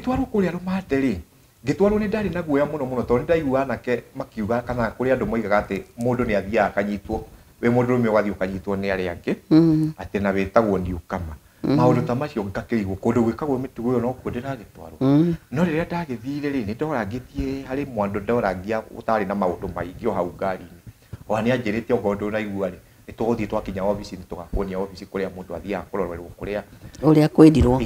Twaru kuria rumande gitwaru ni ndari na guoya muno tondu ndaigua nake makiuga kana kuri andu moigaga ati mundu ni athia akanyitwo we mundu rume wathi ukanyitwo ni ari angi ati na wetagwo Newcomer maundu ta macio ngakirigwo kundu gwikagwo mitugo yo no kuo ndiragitwarwo no riria ndagithire ni ndora ngithie hari mwandu ndora ngia utari na maundu maingi o hau ngari o ani anjirite ogondu na igua ni tuguthie twakinya office ni tugakuonia office kuria mundu athia kurorerwo kuria uria kwendirwo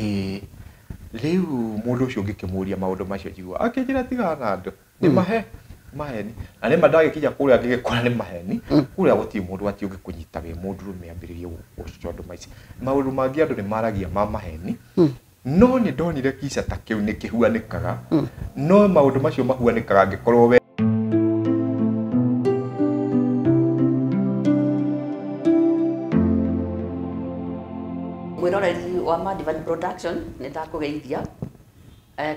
riu mundu ucio ngikimuria maundu macio njigua akinjira tigana na andu ni maheni na nima ndagikinya kuria ngigikora ni maheni kuria guti mundu ati ungikunyita we mundu rume ambiririe ucondo maici maundu mangi andu ni maragia ma maheni no ni ndonire kisa ta kiu ni kihuanikaga no maundu macio mahuanikaga ngikorwo we mwiroreri wa Madivan Production nitakugeithia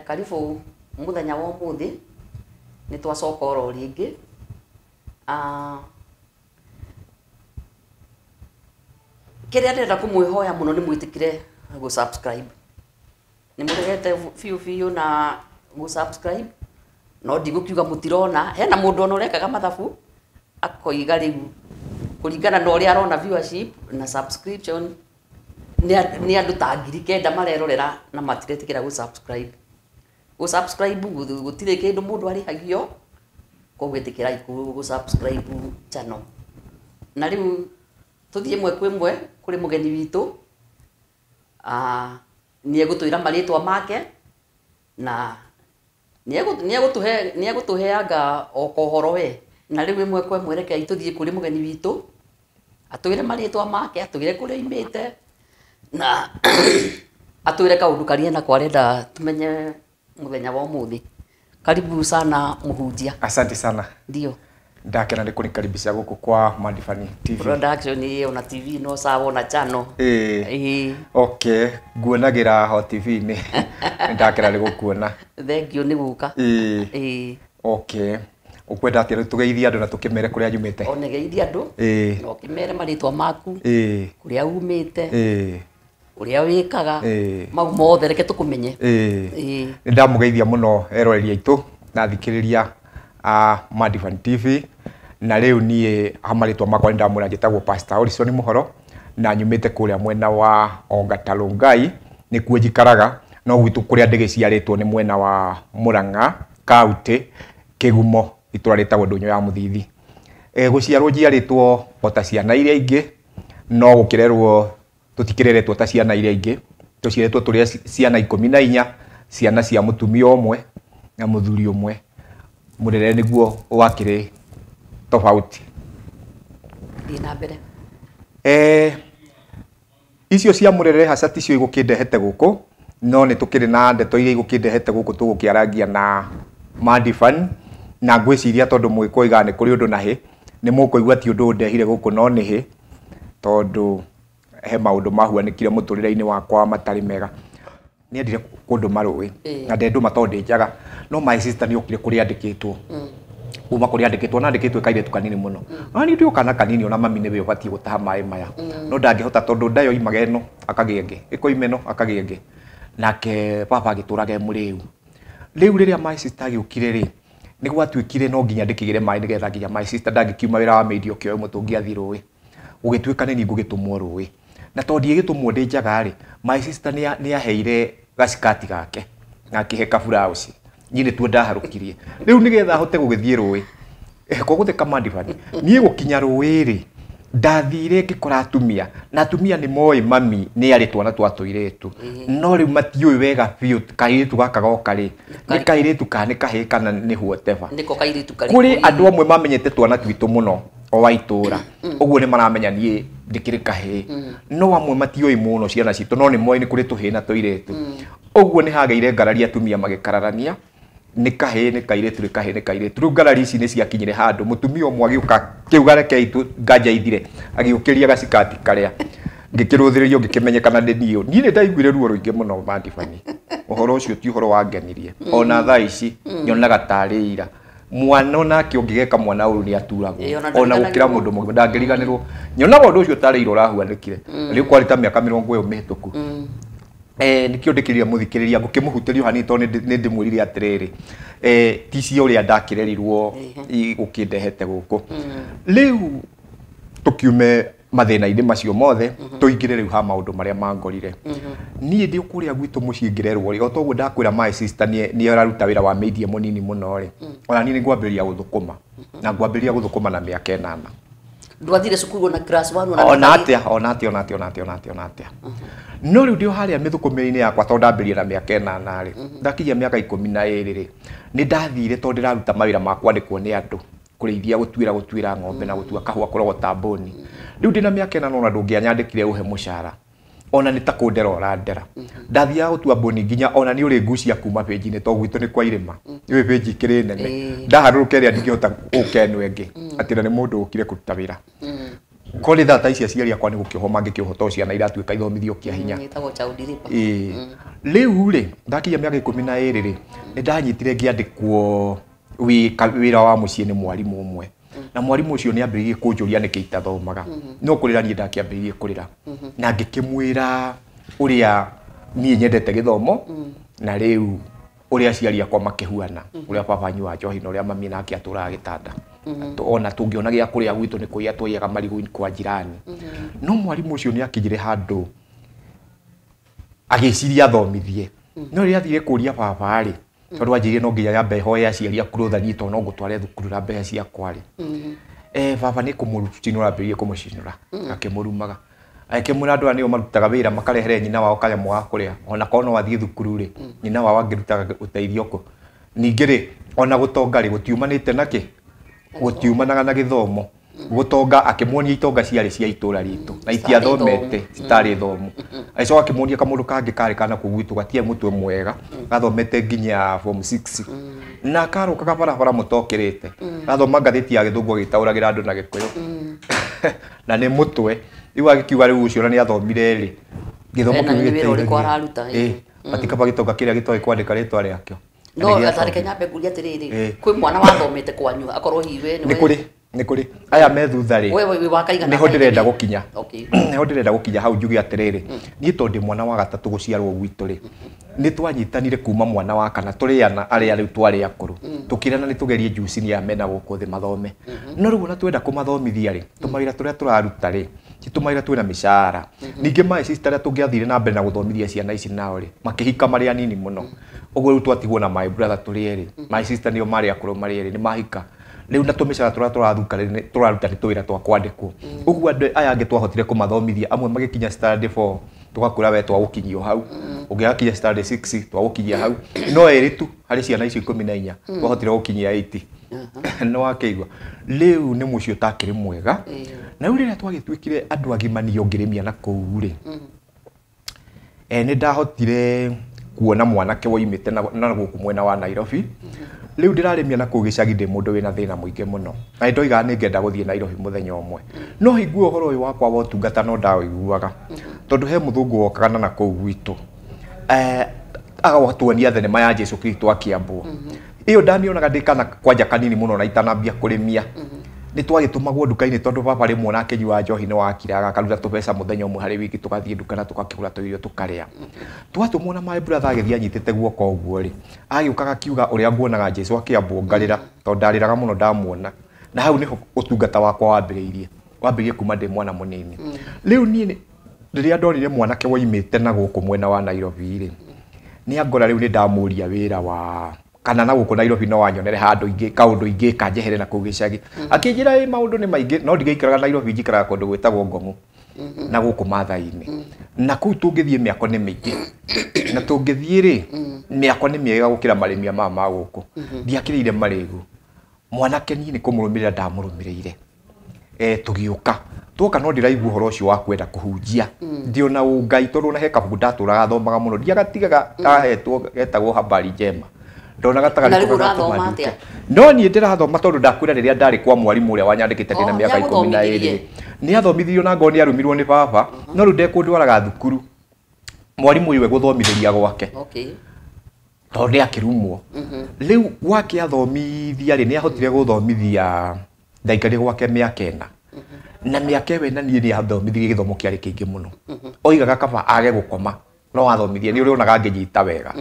karibu muthenya wa umuthi ni twacoka oro ringi kiria ndenda kumwihoya muno ni mwitikire go subscribe ni muregete fiu na go subscribe no ndigukiuga mutirona hena mundu ona urekaga mathabu akoiga riu kuringana na uria arona viewership na subscription ni andu ta 9,000 marerorera na matiretikira go subscribe gutire kindu mundu arihagio kogwetikira go subscribe channel na riu tuthie mwe kwimwe kuri mugeni witu ni egutwira maritwa make na ni egutuheanga okohoro we na riu imwe kwimwe reke ituthie kuri mugeni witu atwire maritwa make atwire kuri imite na atwire kaundu karia na kwarenda tumenye muthenya wa umuthi. Karibu sana muhunjia. Asante sana. Ndio. Ndakena ni kunikaribisha guku kwa Madivan TV. Production iyo na TV no sawa na channel. Okay, guonagira ho TV ni ndakena ni gukuona. Thank you ni guka. Okay. Ukwenda ati tugeithia andu na tukimere kuria yumite. Onegeithia andu. No kimere maritwa maku. Kuria umite. Uria wikaga mau mothe reke tukumenye ndamugeithia muno eroreri aitu na thikiriria Madivan TV na riu nie hamaritwa makwa ndamura njitagwo Pastor Orison Muhoro na nyumite kuria mwena wa Ongatalungai ni kuo njikaraga no gwitu kuria ndege ciaritwo ni mwena wa Murang'a County Kigumo itura ritagwo Ndunyo ya Muthithi guciarwo njiaritwo ota ciana iria ingi no gukirerwo tutikireretwo ta ciana iria ingi tuciretwo turi ciana 14 ciana cia mutumia omwe na muthuri omwe murere niguo wakire tofauti dina mbere icio cia murere hasa ticio igukindehete guku no ni tukiri na ndeto iria igukindehete guku tugukiaragia na Madivan na ngwiciria tondu mwikoiga ni kuri undu nahi ni mukuigua ti undu ndehire guku no nihi tondu he maundu mahuanikire muturire-ini wakwa matari mega ni endire kundu marui na ndendu matondi njaga no my sister ni okire kuri andikitwo kuma kuri andikitwo na andikitwo kairetu kanini muno ani ndio kana kanini ona mami niwe ubati gutaha mai maya no ndangihota tondu ndayo imageno akagenge ikoimeno akagenge nake papa agiturage muriu riu riria my sister agiukire ri ni gwatuikire no nginya ndikigire mai nigetha nginya my sister ndangikiuma wira wa medio kio mutungi athirui ugituika ni ngugitumwo rui na tondi gitumwo ndi njaga ri my sister ni aheire gasikati gake na akihe kaburaũci nyine tu ndaharukirie riu nigetha hote gugithie rui kogutheka Madivan nie gukinya rui ri ndathire ngikora atumia na atumia ni moi mami ni ari twana twa tuiretu no riu matiui wega biu kairetu gakagoka ri ni kairetu kana kahe kana ni whatever niko kairetu kari kuri andu amwe mamenyete twana twitu muno o waitura uguo ni maramenya nie ndikiri kahe no amwe matiui muno ciana citu no ni moi ni kuri tuhina tuiretu uguo ni hageire ngararia atumia magikararania ni kahe ni kairetu ni kahe ni kairetu riu ngarari ici ni ciakinyire handu mutumia omwe agiuka kiuga reke itu nganja ithire agiukiria gasikati karia ngikiruthirio ngikimenyekana ni niu ni ndaiguire ruo ruingi muno Madivan uhoro ucio ti uhoro wangenirie ona thaa ici nyonaga tari ira mwana onake ungigeka mwana uyu ni aturagwo ona gukira mundu mugima ndangiriganirwo nyonaga undu ucio tari ira urahuanikire riu kwarita miaka 20 mihituku nikio ndikiriria muthikiriria ngukimuhutirio hani to ni ndimwirire atiriri ti cio ria ndakirerirwo gukindehete guku riu tukiume mathina-inĩ macio mothe tuingire riu ha maundu maria mangorire nie ndi ukuria gwitu mucii ngirerwo ri o toguo ndakwira my sister ni araruta wira wa media munini muno ri ona ni ngwambiria guthukuma na ngwambiria guthukuma na miaka 8 ndwathire cukuru na class 1 ona atia no riu ndio haria mithukumiri-ini yakwa to ndambiria na miaka 8 ri ndakinya miaka 12 ri ni ndathire to ndiraruta mawira makwa ndikwo ni andu kureithia gutwira ng'ombe na gutua kahua kurogota mboni riu ndina miaka 8 ona ndungianyandikire uhe mushara ona ni ta kundera urandera ndathia gutua mboni nginya ona ni uri ngucia kuma page-ini to gwitu ni kwa irima iwe page ikiri nene ndaharuruka ria ndingihota ukenwe ngi atira ni mundu ukire kuruta wira koli data ici aciari akwa ni gukihoma ngikihota ciana iratuika ithomithio kia hinya riu ri ndakinya miaka 12 ri ni ndanyitire ngiandikwo wira wa mucii ni mwarimu umwe na mwarimu ucio ni ambiririe kunjuria niki itathomaga no kurira ni ndakiambiririe kurira na ngikimwira uria nie nyendete githomo na riu uria aciari akwa makihuana uria baba nyu wa njohi na uria mami nake aturaga gitanda ona tungiona gia kuria gwitu ni kuia twayaga marigu kwa jirani no mwarimu ucio ni akinyire handu agiciria thomithie no ria thire kuria baba ri tondu anjirie no nginya yambe hoya aciari akurutha nyito no ngutware thukuru na mbeca ciakwa ri baba ni kumurutinura mbirie kumucinura akimurumaga akimura andu anio marutaga wira makarehere nyina wao kanya mwa kuria ona kono wathie thukuru ri nyina wao angirutaga uteithio ko ningi ri ona gutonga ri gutiumanite naki gutiumanaga na githomo gutonga akimuonia itonga ciari cia itura ritu na itiathomete citari thomu aico akimuonia kamundu kangi kari kana kugwitu gatie mutwe mwega gathomete nginya form 6 na karukaga barabara mutokirite gathoma ngathiti ya githungu gitauragira andu na gikuyu na ni mutwe riu agikiuga riu ucio ni athomire ri githomo kiu matika bagitonga kiria gitoe kwandika ritwa riakio no atari Kenya mbeguri atiriri kwi mwana wathomete kwanyu akorwo hiwe ni kuri aya me thutha ri wewe wakaigana niho ndirenda gukinya niho ndirenda gukinya hau njugi atiriri ni tondi mwana wa gatatu guciarwo gwitu ri ni twanyitanire kuma mwana wa kana turiana aria riu twari akuru tukirana ni tugerie juice ni amena guku thi mathome no riu na twenda kumathomithia ri tumawira turia turaruta ri titumawira twina mishara ningi my sister tungiathire na mbere na guthomithia ciana ici nao ri makihika mari anini muno uguo riu twatigwo na my brother turi eri my sister nio mari akuru mari eri ni mahika riu na tumishara turathuka turaruta ni twira twa kwandikwo uguo andu aya angi twahotire kumathomithia amwe magikinya standard 4 tugakura we twagukinyio hau ungiakinya standard 6 twagukinyia hau no eri tu hari ciana icio 14 twahotire gukinyia 80 no akeigwa riu ni mucio takiri mwega na riu riria twagitwikire andu agimanio ngirimia na kuu ri ni ndahotire kuona mwanake woimite na guku mwena wa Nairobi riu ndirarimia na kugicagi ndi mundu wina thina muingi muno na ndoiga ni ngenda guthie Nairobi muthenya umwe no higuo horo uyu wakwa wa utungata no ndawiguaga tondu he muthungu wokaga na kuu gwitu agawatuonia thenema ya Jesu Kristo akiambwo iyo ndamionaga ndikana kwanja kanini muno na itanambia kurimia ni twagitumagwo nduka-ini tondu baba rimwe nake nyua njohi ni wakiraga akaruta tubeca muthenya umwe hari wiki tugathie nduka na tukakigura tuirio tukaria twatumwo na my brother agithia nyitite guoko uguo ri agiukaga kiuga uria nguonaga Jesu akiambwo ngarira tondu ndariraga muno ndamuona na hau niho utungata wakwa wambiririe kuma ndi mwana munini riu nie riria ndonire mwanake woimite na guku mwena wa Nairobi ri ni angora riu ni ndamuria wira wa kana na guku Nairobi no wanyonere handu ingi kaundu ingi kanjehere na kugicagi akinjira maundu ni maingi no ndigeikaraga Nairobi njikaraga kundu gwetagwo Ngomu na guku Mathai-ini na kuu tungithie miako ni mingi na tungithie ri miako ni miega gukira marimia ma guku ndiakirire marigu mwanake ni kumurumirira ndamurumirire tugiuka tuoka no ndiraigua horo ucio wa kwenda kuhunjia ndiona ungai tondu na heka buda turaga thomaga muno ndiagatigaga ahetwo getagwo habari njema ndona gataga no ni ndirathoma tondu ndakwira riria ndari kwa mwarimu uria wanyandikite ndina miaka 12 ni athomithirio na ngoni arumirwo ni baba no riu ndekundwaraga thukuru mwarimu uyu guthomithiria gwake tondu akirumwo riu gwake athomithia ri ni ahotire guthomithia ndaikari gwake miaka 4 na miaka we na ni athomithirie githomo kiari kingi muno oigaga kaba age gukoma no wathomithie ni uri onaga nginyita wega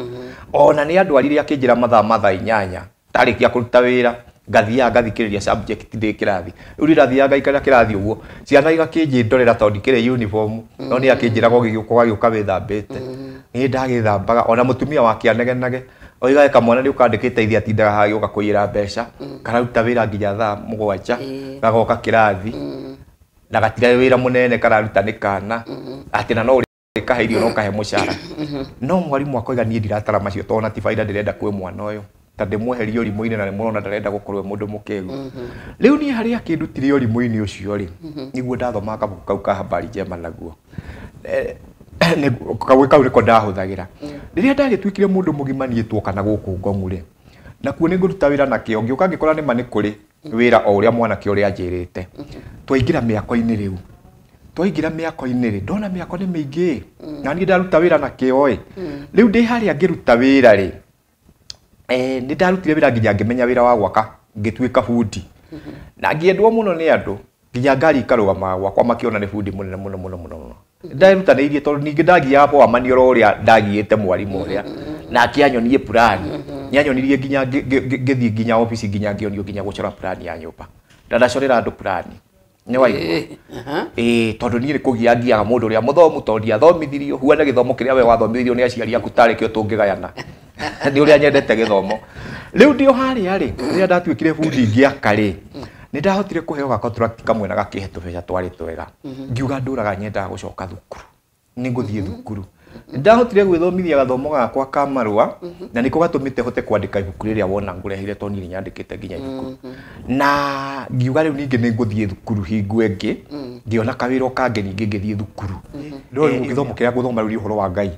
ona ni andu arire akinjira mathaa 8 tarikia kuruta wira ngathia ngathikiriria subject ndi kirathi uri rathia ngaikara kirathi uguo ciana igakinjindorera tondu ndikire uniform no ni akinjira gogiuka withambite ni ndagithambaga ona mutumia wake anegenage oiga kamwana ni ukandikite ithi atindaga hagi ugakuira mbeca kararuta wira nginya thaa 7 gagoka kirathi na gatira wira munene kararuta ni kana ati na no kahairio no kahe mucara no mwarimu akoiga ni ndiratara macio tona ti faida ndirenda kwe mwana uyu tande mweherio rimu-ini na murona ndarenda gukorwo mundu mukegu riu ni haria kindutire rimu-ini ucio ri niguo ndathoma kabuku kau ka habari njema naguo ne kau niko ndahuthagira riria ndagituikire mundu mugima nie tuokana guku Ngong'u ri na kuo ninguruta wira na kio ngiuka ngikora ni mani kuri wira o uria mwana kio ri anjirite twaingira miako-ini riu twaingira miako-ini ri ndona miako ni mingi na ni ndaruta wira na kio riu ndi haria ngiruta wira ri ni ndarutire wira nginya ngimenya wira wa gwaka ngituika bundi na ngiendwo muno ni andu nginya ngari ikarugama gwakwa makiona ni bundi munene muno ndarutanĩirie tondu ningi ndagia hapo amanioro uria ndagiite mwarimu uria na akianyonie plan nyanyonirie nginya ngithii nginya office nginya ngionio nginya gucora plan ya nyumba ndacorera andu plan ni waigua tondu ni kugia ngiaga mundu uria muthomu tondu athomithirio huana githomo kiria we wathomithirio ni aciari aku tari kio tungigayana ni uria nyendete githomo riu ndio haria ri ria ndatuikire bundi ngiaka ri ni ndahotire kuheo ga contract kamwe na gakihe tubeca twari twega ngiuga nduraga nyenda gucoka thukuru ni nguthie thukuru ndahotire gwithomithia gathomo gakwa ka marua na niko gatumite hote kwandika ibuku riria wona ngurehire to ni nyandikite nginya ibuku na ngiuga riu ningi ni nguthie thukuru hingo engi ngiona kawiro kange ningi ngithie thukuru ndo githomo kiria guthoma riu uhoro wa Ngai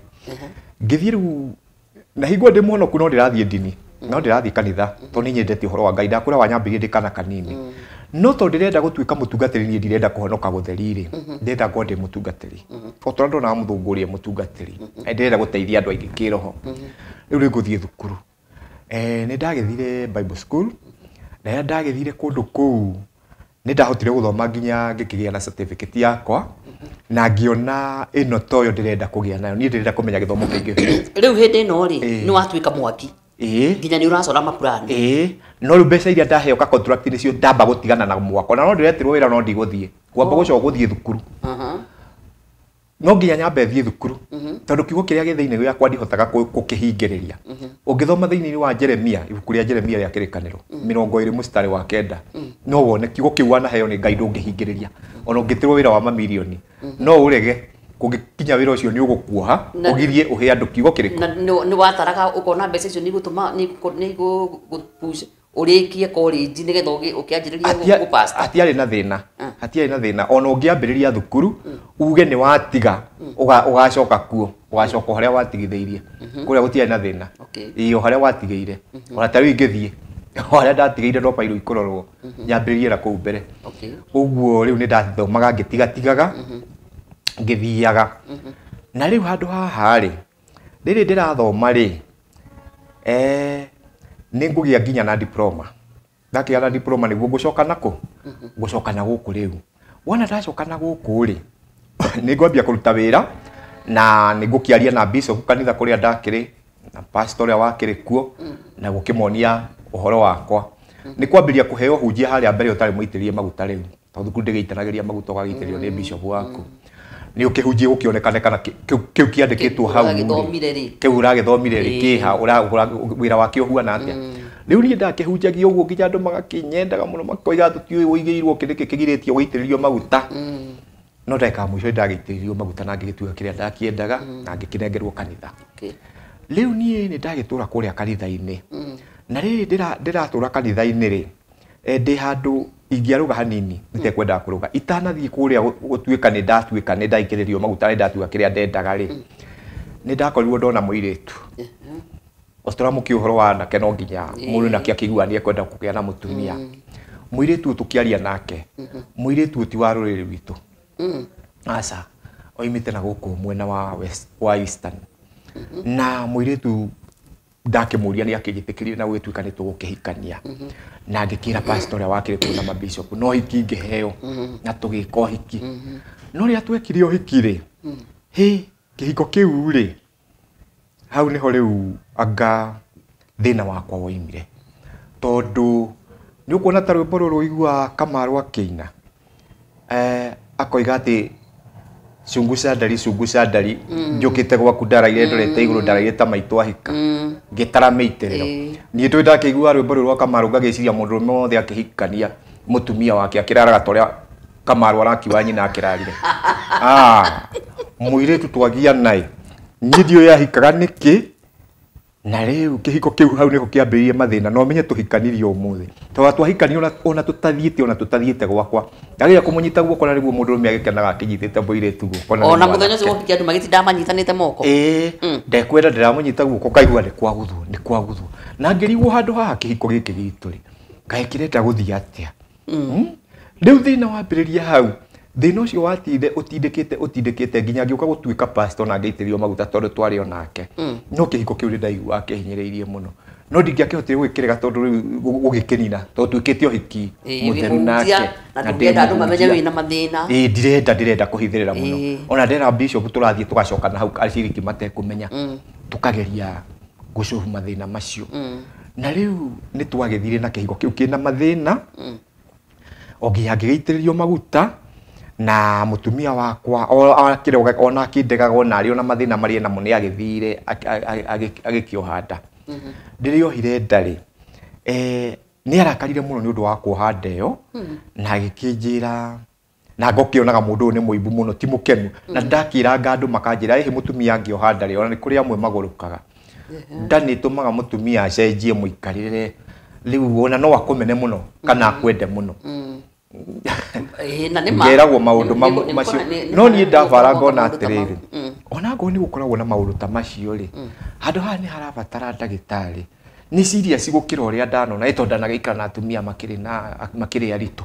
ngithie riu na hingo ndi muno kuno ndirathie ndini no ndirathie kanitha to ni nyendete uhoro wa Ngai ndakura wanyambirie ndikana kanini no to ndirenda gutuika mutungatiri ni ndirenda kuhonoka gutheriri ndenda ngode mutungatiri otorando na muthungurie mutungatiri ndirenda guteithia andu aingi kiroho riu nguthie thukuru ni ndagithire Bible school na ndagithire kundu kuu ni ndahotire guthoma nginya ngikigia na certificate yakwa na ngiona ino toyo ndirenda kugia nayo ni ndirenda kumenya githomo kingi riu hindi no ri ni watuika mwaki nginya ni uracora mapurani no riu mbeca iria ndaheo ka contract nicio ndamba gutigana na mwako na no ndiretirwo wira no ndiguthie kwamba gucoka guthie thukuru no nginya nyambe thie thukuru tondu kiugo kiria githiini gĩakwa ndihotaga gukihingiriria ungithoma thiini wa Jeremia ibuku ria Jeremia ria kirikaniro 20 mstari wa 9 no wone kiugo kiu anaheo ni Ngai ndungihingiriria ona ungitirwo wira wa mamilioni no urege kungikinya wira ucio ni ugukuoha ugirie uhe andu kiugo kiriku ni wataraga ukona mbeca icio ni gutuma ni gupush urikie college ni getho ukianjiriria gupasta hatiari na thina ona ungiambiriria thukuru uge ni watiga ugacoka kuo ugacoka haria watigitheirie kuria gutiari na thina iyo haria watigeire ona tari ingithie haria ndatigeire no pairo ikororwo nyambiririe na kuu mbere uguo riu ni ndathomaga ngitigatigaga ngithiaga na riu handu haha ri riri ndirathoma ri ni ngugia nginya na diploma ndakia na diploma niguo ngucoka nako ngucoka na guku riu wona ndacoka na guku ri ni ngwambia kuruta wira na ni ngukiaria na bishop kanitha kuria ndakiri na pastor ya wakiri kuo na gukimonia uhoro wakwa ni kwambiria kuheo hunjia haria mbere utari muitirie maguta riu tondu kundu ndigitanagiria maguta ugagiitirio ni bishop waku ni ukihunjie gukionekana kana kiu kiandikitwo hau kiu uragithomire ri kiha wira wakio huana atia riu ni ndakihunjagia uguo nginya andu magakinyendaga muno makoiga tutiui uigiirwo kindiki kigiritie guitiririo maguta no ndeka mwisho ndagitiririo maguta na ngigituga kiria ndakiendaga na ngikinengerwo kanitha riu ni ndagitura kuria kanitha-ini na riri ndiratura kanitha-ini ri ndi handu ingiaruga hanini nitekwenda kuruga itanathie kuria gutuika ni ndatuika ni ndaikiririo maguta ni ndatuga kiria ndendaga ri ni ndakorirwo ndona muiritu ostora muki uhoro wa nake no nginya mundu nake akiguania kwenda kugia na mutumia muiritu tukiaria nake muiritu ti wa ruriri witu asa oimite na guku mwena wa Eastern na muiritu ndakimuria ni akijitikirie na gwituika ni tugukihikania na ngikira pastor wakire kuna mabishop no hiki ngiheo na tugiko hiki no ria twekire hiki ri kihiko kiu ri hau niho riu anga thina wakwa woimire tondu ni ukuona ta rwimbo ruru igua Kamaru akiina akoiga ati cunguca ndari njukite gwaku ndaraire ndorete iguru ndaraire ta maitu ahika ngitara meitiriro nie twi ndakigua rwimbo ruru rwa Kamaru ngagiciria mundu rume wothe akihikania mutumia wake akiraraga toria Kamaru arakiwa nyina akirarire muiretu twagia nai nie ndio yahikaga niki na riu kihiko kiu hau niko kiambiririe mathina no menye tuhikanirio umuthi to twahikani ona tutathiite gwakwa ndagira kumunyita guoko na riguo mundu rume agikenaga akinyitite muiretu guoko ona muthenya ucio wokikia andu magitinda manyitanite moko ndekwenda ndiramunyita guoko kaigua ni kwaguthwo na ngirigwo handu haha kihiko giki gitu ri ngahikireta guthia atia riu thina wambiriria hau thina ucio watinde utindikite nginya ngiuka gutuika pastor na ngeitirio maguta tondu twari onake no kihiko kiu ndaigua akihinyireirie muno no ndingiakihotire gwikirega tondu gugikinina tondu twikite ohiki mutheru nake na ndenda andu mamenye wina mathina ndirenda kuhithirira muno ona ndera bishop turathie tugacoka na hau aciriki matekumenya tukageria gucuhu mathina macio na riu ni twagethire na kihiko kiu kina mathina oginya ngigeitiririo maguta na mutumia wakwa ona kindegaga ona ari ona mathina mari na muni agithire agikiohanda ndiriohire ndari ni arakarire muno ni undu wa kuohanda iyo na agikinjira na ngokionaga mundu ni muibu muno ti mukenu na ndakiranga andu makanjira ehe mutumia angiohanda ri ona ni kuri amwe magurukaga ndani tumaga mutumia acenjie muikarire riu ona no akumene muno kana akwende muno ngeragwo maundu macio no ni ndavara ngona atiriri ona ngo ni gukoragwo na maundu ta macio ri handu haha ni harabatara ndagitari ni serious gukira uria ndanona itonda na gaikara na atumia makiri aritu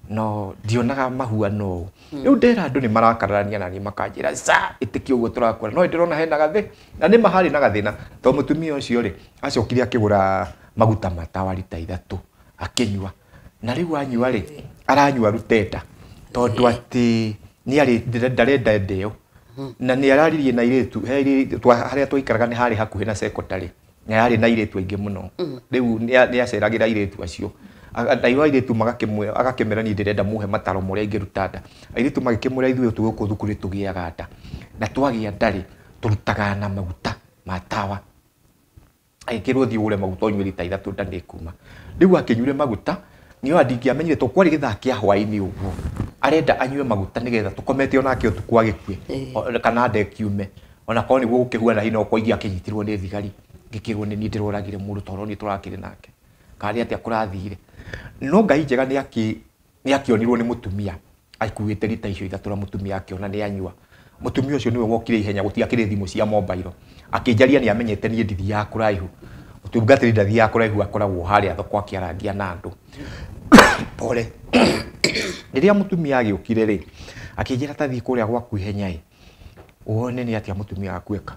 no ndionaga mahuano riu ndera andu ni marakararania na ni makanjira sa itikio uguo turakora no ndirona hena gathi na ni mahari na gathina to mutumia ucio ri acokire akigura maguta matawa rita 3 akinywa na riu anyua ri aranyua rutenda tondu ati ni ari ndarenda ndio na ni araririe na iretu haria twaikaraga ni hari hakuhi na secondary na yari na iretu aingi muno riu ni aceragira iretu acio ndaiwa iretu agakemera ni ndirenda muhe mataro muria ingirutanda iretu magikemura ithuĩ tuguku thukuru tugiaga nda na twagia ndari turutaga na maguta matawa aikirwo thi ure maguta onywe rita 3 ndani kuma riu akinyure maguta niyo andingiamenyire to kwari githaa kia hwaini uguo arenda anyue maguta nigetha tukomete onake utuku agikue kana ndekiume ona ko ni gukihua na hino ko ingi akinyitirwo ni thigari ngikirwo ni ndiroragire mundu toro ni turakire nake kari ati akurathire no ngai njega ni akionirwo ni mutumia akuite rita icio 3 na mutumia akiona ni anyua mutumia ucio niwe wokire ihenya gutiakire thimu cia mobile akinjaria ni amenyete ni ndithi ya kuraihu utungatiri ndathi ya kuraihu akoragwo haria thoko akiarangia na andu pole ndiria mutumia agiukire ri akinjira tathi kuria gwaku ihenya uone ni atia mutumia akweka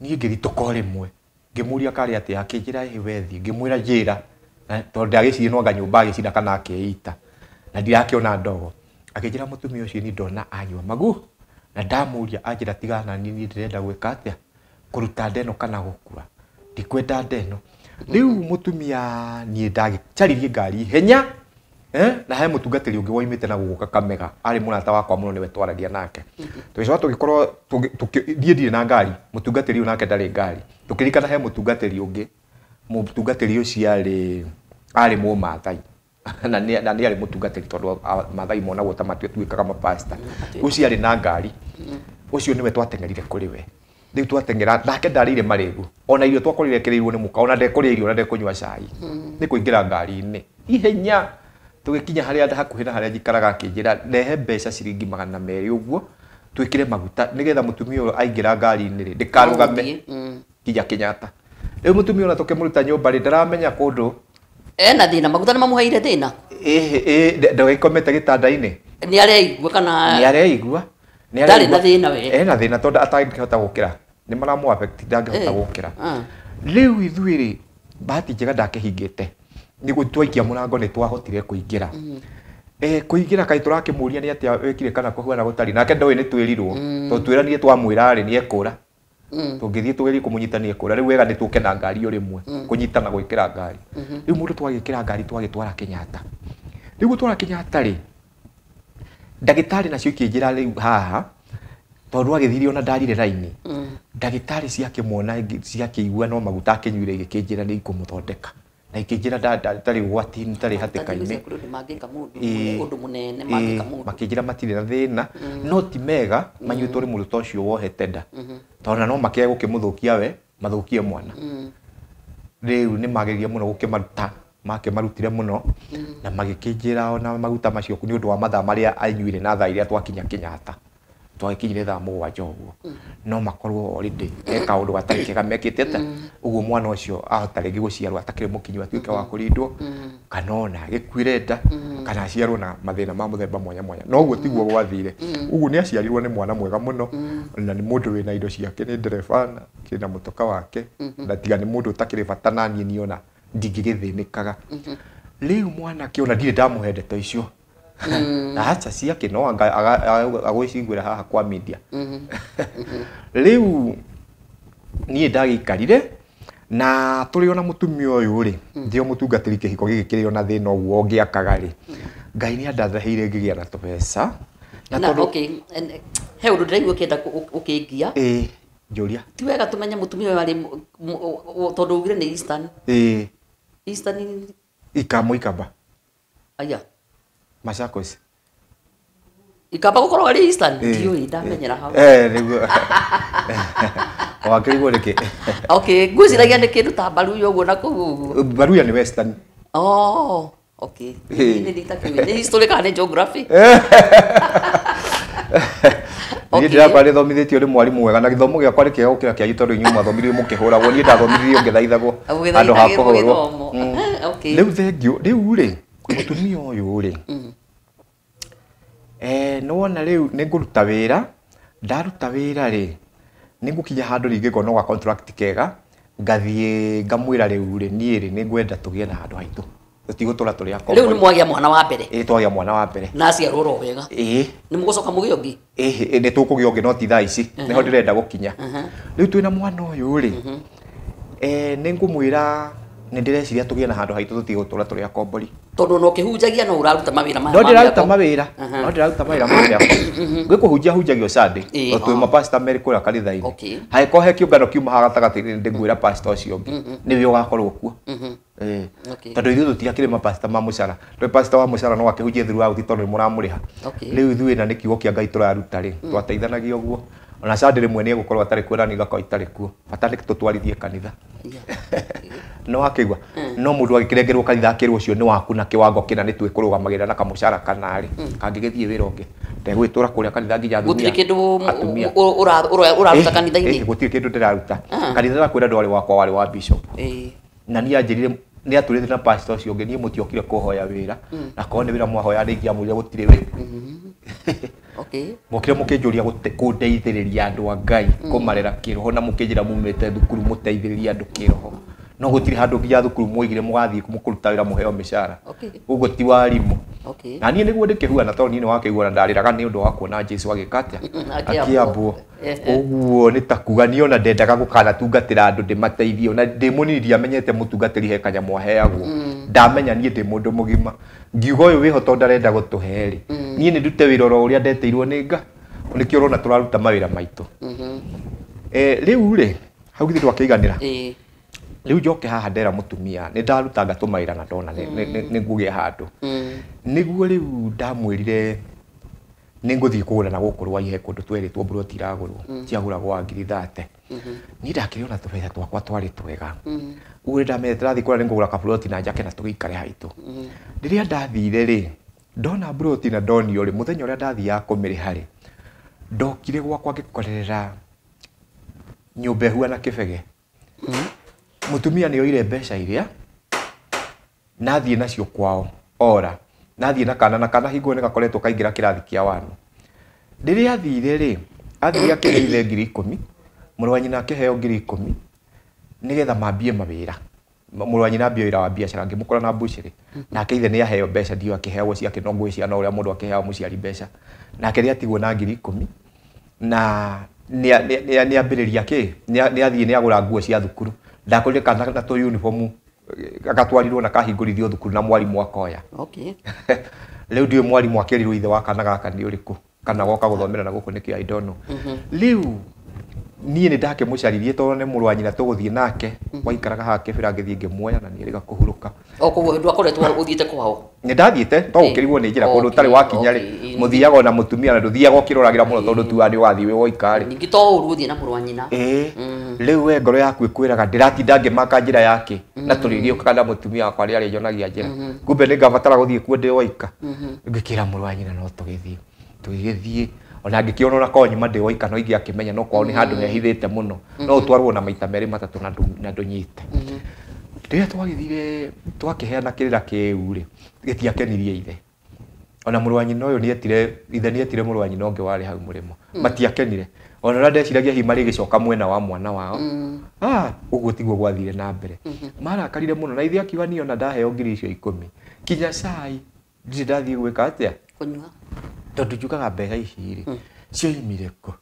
ni ngiri tokore mwe ngimuria kari ati akinjira wethi ngimwira njira to ndagiciri no nganyumba agicira kana akeita na ndirakiona ndogo akinjira mutumia ucio ni ndona anywa magu na ndamuria anjira tigana ni ndirenda gwika atia kuruta ndeno kana gukua ndikwenda ndeno riu mutumia ni ndagicaririe ngari henya na he mutungatiri ungi woimite na guka Kamega ari munata wakwa muno niwe twaragia nake twicoka tugikorwo tukithie na ngari mutungatiri unake ndari ngari tukirikana he mutungatiri ungi mutungatiri ucio ari mumathai na ni ari mutungatiri tondu mathai monagwo ta matue twikaga mapasta ucio ari na ngari ucio niwe twatengerire kuri we riu twatengera nake ndarire maregu ona irio twakorirekereirwo ni muka ona ndekuria irio na ndekunywa cai ni kuingira ngari-ini ihenya tugikinya haria hakuhi na haria njikaraga akinjira nehe mbeca ciringi 200 uguo twikire maguta nigetha mutumia uyu aingira ngari-ini ri ndikarugame kija Kenyatta riu mutumia ona tukimuruta nyumba ri ndaramenya kundu na thina maguta ni mamuheire thina ndagikomete gitanda-ini ni areigua kana ni areigua ndari na thina we na thina tondu atangihota gukira ni maramu affect ndangihota gukira riu ithuiri bahati njega ndakihingite nigu twaikia murango ni twahotire kuingira kuingira kai turakimuria ni atia wekire kana kuhua na gutari nake ndowe ni twirirwo to twiranie twamwira ri ni ekura tungithie tugerie kumunyitania kura riu wega ni tuke na ngari o rimwe kunyitana gwikira ngari riu mundu twagikira ngari twagitwara Kenyatta riu gutwara Kenyatta ri ndagitari nacio ikinjira riu haha tondu agithirio na ndarire raini ndagitari ciakimwona ciakigua no maguta akinyuire igikinjira ni ikumuthondeka na ikinjira ndari gwati ndari hatikaini undu munene mangika mundu makinjira matire na thina no ti mega manyuto ri mundu tocio wohete nda tondu no makege gukimuthukia we mathukie mwana riu ni mageria muno gukimaruta marutire muno na magikinjira ona maguta macio ni undu wa mathaa maria anyuire na thaa iria twakinya Kenyatta twakinyire thaa 7 uguo no makorwo already eka undu gatari kega mekitete uguo mwana ucio ahota rigi guciarwo atakire mukinyi atuike wa kurindwo kana ona gikuire nda kana aciarwo na mathina ma muthemba mwanya mwanya no uguo tiguo gwathire uguo ni aciarirwo ni mwana mwega muno na ni mundu wina indo ciake ni ndereba na kina mutoka wake na tiga ni mundu utakire bata na niĩ ona ndingigithinikaga riu mwana kiona ndire ndamuhendete icio na acha ciake no agwicingwira haha kwa media riu niĩ ndagikarire na turi ona mutumia uyu ri ndio mutungatiri kihiko giki kiri ona thina uguo ngiakaga ri Ngai ni andatheire ngigia na tubesa na okay he undu ndiraigua kienda ukingia njuria ti wega tumenye mutumia uyu ari tondu ugire ni Eastern Eastern ikamba aya Machakos ikamba gukorwo ari Eastern ndio ndamenyera hau niguo wakirigwo riki okay ngwiciragia ni kindu ta Baruya uguo na kuu Baruya ni Western okay ni ditakiwe ni history kana geography ni ndira ni thomithitio ri mwarimu wega na githomo giakwa ri kiego kira kia tondu inyuma thomithio mukihuragwo ni ndathomithirio ngithaithagwo andu ha kuhurwo okay riu thengio riu ri mutumia uyu ri no wona riu ni nguruta wira ndaruta wira ri ni ngukinya handu ringi ngona gwa contract kega ngathie ngamwira riu ri nie ri ni ngwenda tugie na handu haitu tutigotura turi akoma riu ni mwagia mwana wa mbere twagia mwana wa mbere na aciarwo wega ni mugucoka mugie ungi ni tukugia ungi no ti thaa ici niho ndirenda gukinya riu twina mwana uyu ri ni ngumwira ni ndireciria tugie na handu haitu tutigotura turi akombori tondu no kihunjagia no uraruta mawira ma no ndiraruta mawira ma ngikuhunjia hunjagio Sunday o twi mapasta meri kura kanitha-ini haiko he kiungano kiuma hagatagati ndi ngwira pastor ucio ungi niwe ugakorwo kuo tondu ithuĩ tutiakire mapasta ma mucara twi pastor wa mucara no akihunjia throughout tondu muramuriha riu ithuĩ na ni kiugo kia Ngai turaruta ri twateithanagia uguo ona Sunday rimwe ni gukorwo atari kuo na ni gakoi tari kuo bata ni tutwarithie kanitha no akigwa no mundu agikirengerwo kanitha akirwo ucio ni waku na kiwango kina ni twikurugamagirira na kamucara kanari kangigithie wira ungi ndegwitura kuria kanitha nginya thumia gutiri kindu uraruta kanitha-ini gutiri kindu ndiraruta kanitha na kwira ndwari wakwa wari wa bishop na ni anjirire ni aturite na pastor ucio ungi ni mutiokire kuhoya wira na ko ni wira mwahoya ringi amwire gutiri wira mokire mukinjuria kundeithiriria andu a Ngai kumarera kiroho na mukinjira mumete thukuru muteithiriria andu kiroho no gutiri handu nginya thukuru muigire mugathie mukuruta wira muheo mishara uguo ti warimu na niĩ nĩguo ndĩkĩhuana tondũ niĩ nĩ wakĩiguana ndarĩraga nĩ ũndũ wa kuona Jesu agĩkatĩa akĩambwo ũguo nĩ ta kuga niĩ ona ndendaga gũkanatungatĩra andũ ndĩmateithie ona ndĩ mũnini ndiamenyete mũtungatĩri he kanyamũ aheagwo ndamenya niĩ ndĩ mũndũ mũgima ngiuga ũyũ wĩho tondũ ndarenda gũtũhe rĩ niĩ nĩ ndute wĩra oro ũrĩa ndeteirwo nĩ Ngai nĩkĩo ũrona tũraruta mawĩra maitũ rĩu rĩ hau githĩ twakĩiganĩra riu njoke haha ndera mutumia ni ndaruta ngatũmaira na ndona ni ngugia handu niguo riu ndamwirire ni nguthii kugura na gukorwo ihe kundu tweritwo broti iragurwo ciaguragwo 30 ni ndakiriona tubetha twakwa twari twega uwe ndamenya turathi kura ni ngugura kabroti na njake na tugikare haitu riria ndathire ri ndona broti na ndonio ri muthenya uria ndathia kumiriha ri ndokire gwakwa ngikorerera nyumba huana kibege mutumia ni oire mbeca iria nathie nacio kwao ora nathie na kana hingo ni gakoretwo kaingira kirathi kia wanu riria athire ri athie akireithe 10,000 mũrũ wa nyina akiheo 10,000 nigetha mambie mawira mũrũ wa nyina ambie wira wa biacara ngimukora na bushiri nake ithe ni aheo mbeca ndio akiheo ciake no ngwĩ ciana ũrĩa mũndũ akiheo mũciari mbeca nake ri atigwo na 10,000 na nĩ ambĩrĩria kĩ nĩ athiĩ nĩ agũra nguo cia thukuru ndakorire kana na to uniform agatwarirwo na kahingũrithio thukuru na mwarimũ akoya Okay. Rĩu ndiũ mwarimũ akĩrirwo ithe wa kana gaka nĩ ũrĩkũ kana goka gũthomera na gũkũ nĩkĩ I don't know. Rĩu niĩ nĩ ndakĩmũcaririe tondũ nĩ mũrũ wa nyina tũgũthiĩ nake waikaraga haha kĩbĩra ngĩthiĩ ngĩmuoya na nĩerĩga kũhurũka. O koguo ndwakoretwo ũthiĩte kwao? Nĩ ndathiĩte to gũkĩrigwo nĩ njĩra kũndũ ũtarĩ wakinya rĩ mũthiaga na mũtumia na ndũthiaga ũkĩroragĩra mũno tondũ tuwa nĩ wathiĩ wĩ woika rĩ. Ningĩ to ũru gũthiĩ na mũrũ wa nyina. Rĩu we ngoro yaku ĩkwĩraga ndĩratinda ngĩmaka njĩra yake na tũrĩgĩũkaga na mũtumia wakwa rĩarĩ nyonagia njĩra kumbe nĩ ngabatara gũthiĩ kuo ndĩ woika ngĩkĩra mũrũ wa nyina no tũgĩthiĩ ona ngĩkĩona ona konyuma ndĩ woika no ingĩakĩmenya no kwao nĩ handũ hehithĩte mũno no ũtwarwo na maita merĩ matatũ na ndũnyite. Rĩrĩa twagĩthire twakĩheana kĩrĩra kĩu rĩ gĩtiakenirie ithe ona mũrũ wa nyina ũyũ ithe nĩ etire mũrũ wa nyina ũngĩ warĩ hau mũrĩmo matiakenire ona ũrĩa ndeciragia hihi marĩ gĩcoka mwena wa mwana wao ũguo tiguo gwathire na mbere marakarire mũno na ithe akiuga niĩ ona ndaheo ngiri icio 10 kinya cai ndirĩ ndathiĩ gwĩka atĩa kũnyua tondũ njugaga mbeca ici rĩ cioimire kũ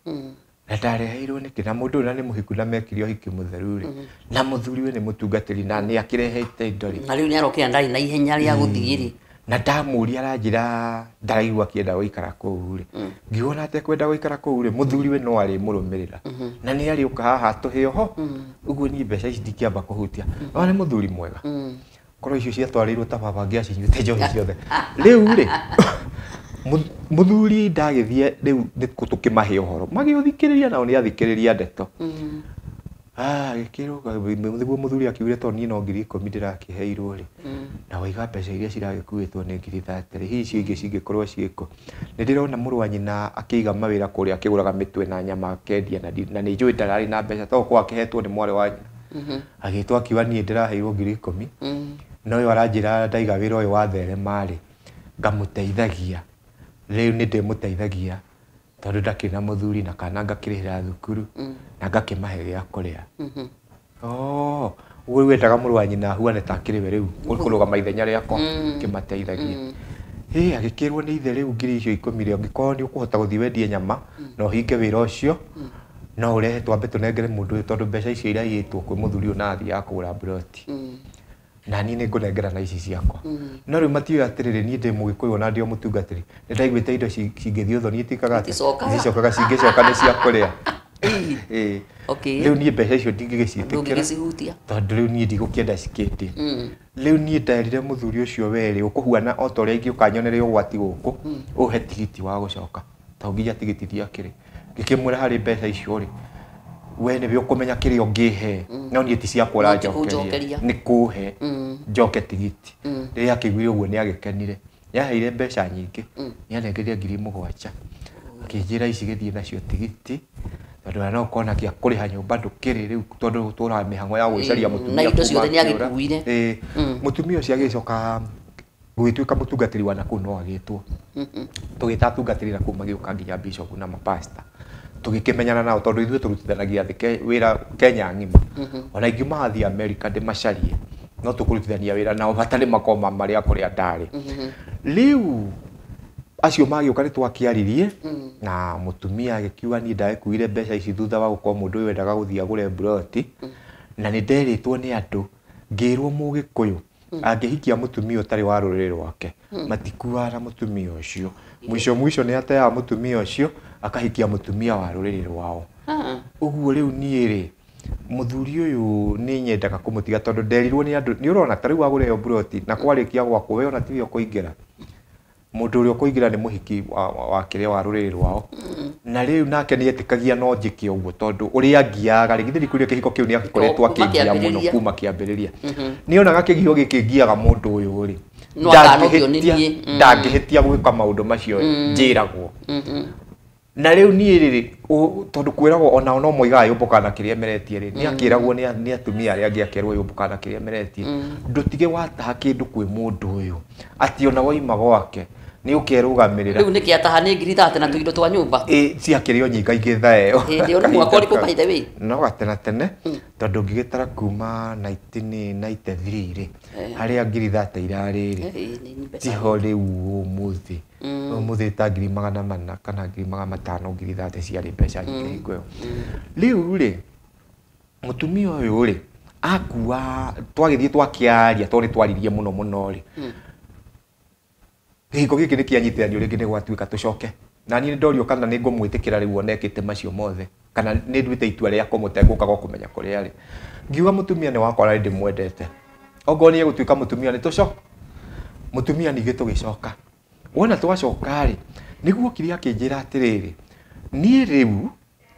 na ndareheirwo nĩkĩ na mũndũ ũyũ nĩ mũhiku na mekire ũhiki mũtheru rĩ na mũthuriwe nĩ mũtungatĩri na nĩ akĩrehete indo rĩ na rĩu nĩ arokĩra ndarĩ na ihenya rĩa gũthiĩ rĩ na ndamũria aranjĩra ndaraigua kĩenda gũikara kũu rĩ ngiona ate kwenda gũikara kũu rĩ mũthuriwe no arĩ mũrũmĩrĩra na nĩ arĩũka haha tũhĩo ho ũguo niĩ mbeca ici ndingĩamba kũhutia no nĩ mũthuri mwega korwo icio ciatwarĩirwo ta baba ngĩacinyuĩte njohi ciothe rĩu rĩ muthuri ndagĩthie rĩu tũkĩmahe ũhoro magĩũthikĩrĩria nao nĩ athikĩrĩria ndeto gĩkĩrwo nĩguo mũthuri akiugire tondũ niĩ no ngiri 10 ndĩrakĩheirwo rĩ na waiga mbeca iria ciragĩkuĩtwo nĩ ngiri 30 hihi icio ingĩ cingĩkorwo ciĩko nĩ ndĩrona mũrũ wa nyina akĩiga mawĩra kũrĩa akĩgũraga mĩtwe na nyama akendia na nĩ njũĩ ndararĩ na mbeca tondũ kwa akĩhetwo nĩ mwarĩ wa nyina agĩtwo akiuga niĩ ndĩraheirwo ngiri 10 no ũyũ aranjĩra ndaiga wĩra ũyũ watherema rĩ ngamũteithagia rĩu nĩ ndĩmũteithagia tondũ ndakĩrĩ na mũthuri na kana ngakĩrĩhĩra thukuru na ngakĩmahe gĩa kũrĩa ũguo wendaga mũrũ wa nyina ahuane ta akĩrĩ we rĩu kũrũgama ithenya rĩakwa ngĩmateithagia agĩkĩrwo nĩ ithe rĩu ngiri icio 10 rĩ angĩkorwo nĩ ũkũhota gũthiĩ wendie nyama na ũhinge wĩra ũcio no ũrehe twambe tũnengere mũndũ ũyũ tondũ mbeca icio iraiyĩtwo kwĩ mũthuri ũyũ na athiaga kũgũra mburoti na niĩ nĩ ngũnengera na ici ciakwa no rĩu matiũĩ atĩrĩrĩ niĩ ndĩ mũgĩkũyũ na ndĩ o mũtungatĩri nĩ ndaiguĩte indo cingĩthiĩ ũthoni itikaga cicokaga cingĩcoka nĩ cia kũrĩa rĩu niĩ mbeca icio ndingĩgĩciĩtĩkĩra tondũ rĩu niĩ ndigũkĩenda cikĩndĩ rĩu niĩ nderire mũthuri ũcio werĩ ũkũhuana o ta ũrĩa ingĩũka nyonere ũgwati gũkũ ũhe tigiti wa gũcoka tondũ nginya tigiti ndiakĩrĩ ngĩkĩmwĩra harĩ mbeca icio rĩ we nĩwe ũkũmenya kĩrĩa ũngĩhe no niĩ ti ciakwa ũranjokeria nĩ kũhe njoke tigiti rĩrĩa akĩiguire ũguo nĩ agĩkenire nĩaheire mbeca nyingĩ nĩanengerire ngiri 7 akĩnjĩra ici gĩthiĩ nacio tigiti tondũ no ũkona kĩa kũrĩha nyũmba ndũkĩrĩ rĩu tondũ tũra mĩhang'o ya gwĩcaria mũtumia na indo ciothe nĩ agĩkuire mũtumia ũcio agĩcoka gũgĩtuĩka mũtungatĩri wa nakũu no agĩtwo tũgĩta atungatĩri nakũu magĩũka nginya bishop na mapasta tũgĩkĩmenyana nao tondũ ithuĩ tũrutithanagia wĩra Kenya ng'ima ona ingiuma athiĩ America ndĩmacarie no tũkũrutithania wĩra nao hatarĩ makoma marĩa kũrĩa ndarĩ rĩu acio magĩũka nĩ twakĩaririe na mũtumia agĩkiuga niĩ ndagĩkuire mbeca ici thutha wa gũkorwo mũndũ ũyũ wendaga gũthiĩ agũre mburoti na nĩ nderĩtwo nĩ andũ ngĩrwo mũgĩkũyũ angĩhikia mũtumia ũtarĩ wa rũrĩrĩ rwake matikuaga na mũtumia ũcio mwisho nĩ ateaga mũtumia ũcio akahikia mũtumia wa rũrĩrĩ rwao ũguo rĩu niĩ rĩ mũthuri ũyũ nĩ nyendaga kũmũtiga tondũ nderirwo nĩ andũ nĩ ũrona ta rĩu agũre yo mburoti na kwarĩkia gwakwo we ona tiwe ũkũingĩra mũndũ ũrĩa ũkũingĩra nĩ mũhiki wa kĩrĩa wa rũrĩrĩ rwao na rĩu nake nĩ etĩkagia no njĩke ũguo tondũ ũrĩa ngiaga rĩgithĩ ndikũria kĩhiko kĩu nĩ agĩkoretwo akĩngia mũno kuma kĩambĩrĩria nĩonaga kĩhiko gĩkĩngiaga mũndũ ũyũ rĩ ndangĩhĩtia gwĩka maũndũ macio njĩragwo na rĩu niĩ rĩrĩ tondũ kwĩragwo ona no moigaga yũmbũka na kĩrĩa meretie rĩ nĩ akĩragwo nĩ atumia arĩa angĩ akerwo yũmbũka na kĩrĩa meretie ndũtige wataha kĩndũ kwĩ mũndũ ũyũ atĩ ona woima gwake ni ukerugamirira riu niki atahani ngiri 30 na tuindo twa nyumba ciakirio nyinga igitha iyo ndio ni mwaka uri by the way no gatena tene tondu ngigitara kuma 1993 ri haria ngiri 30 irari ri tiho riu umuthi ta ngiri 400 kana ngiri 500 ngiri 30 ciari mbeca nyingi hingo iyo riu ri mutumia uyu ri akua twagithie twakiaria tori twaririe muno ri giko giki nikianyitithanio ringi ni gwatuika tucoke na ni ndorio kana ni ngumwitikira riu onekite macio mothe kana ni nduite itua ria kumutenguka go kumenya kuria ri ngiuga mutumia ni wakwa ri ndimwendete ogo ni gutuika mutumia ni tucoka mutumia ni gitugicoka wona twacoka ri niguo kiri akinjira atiriri ni riu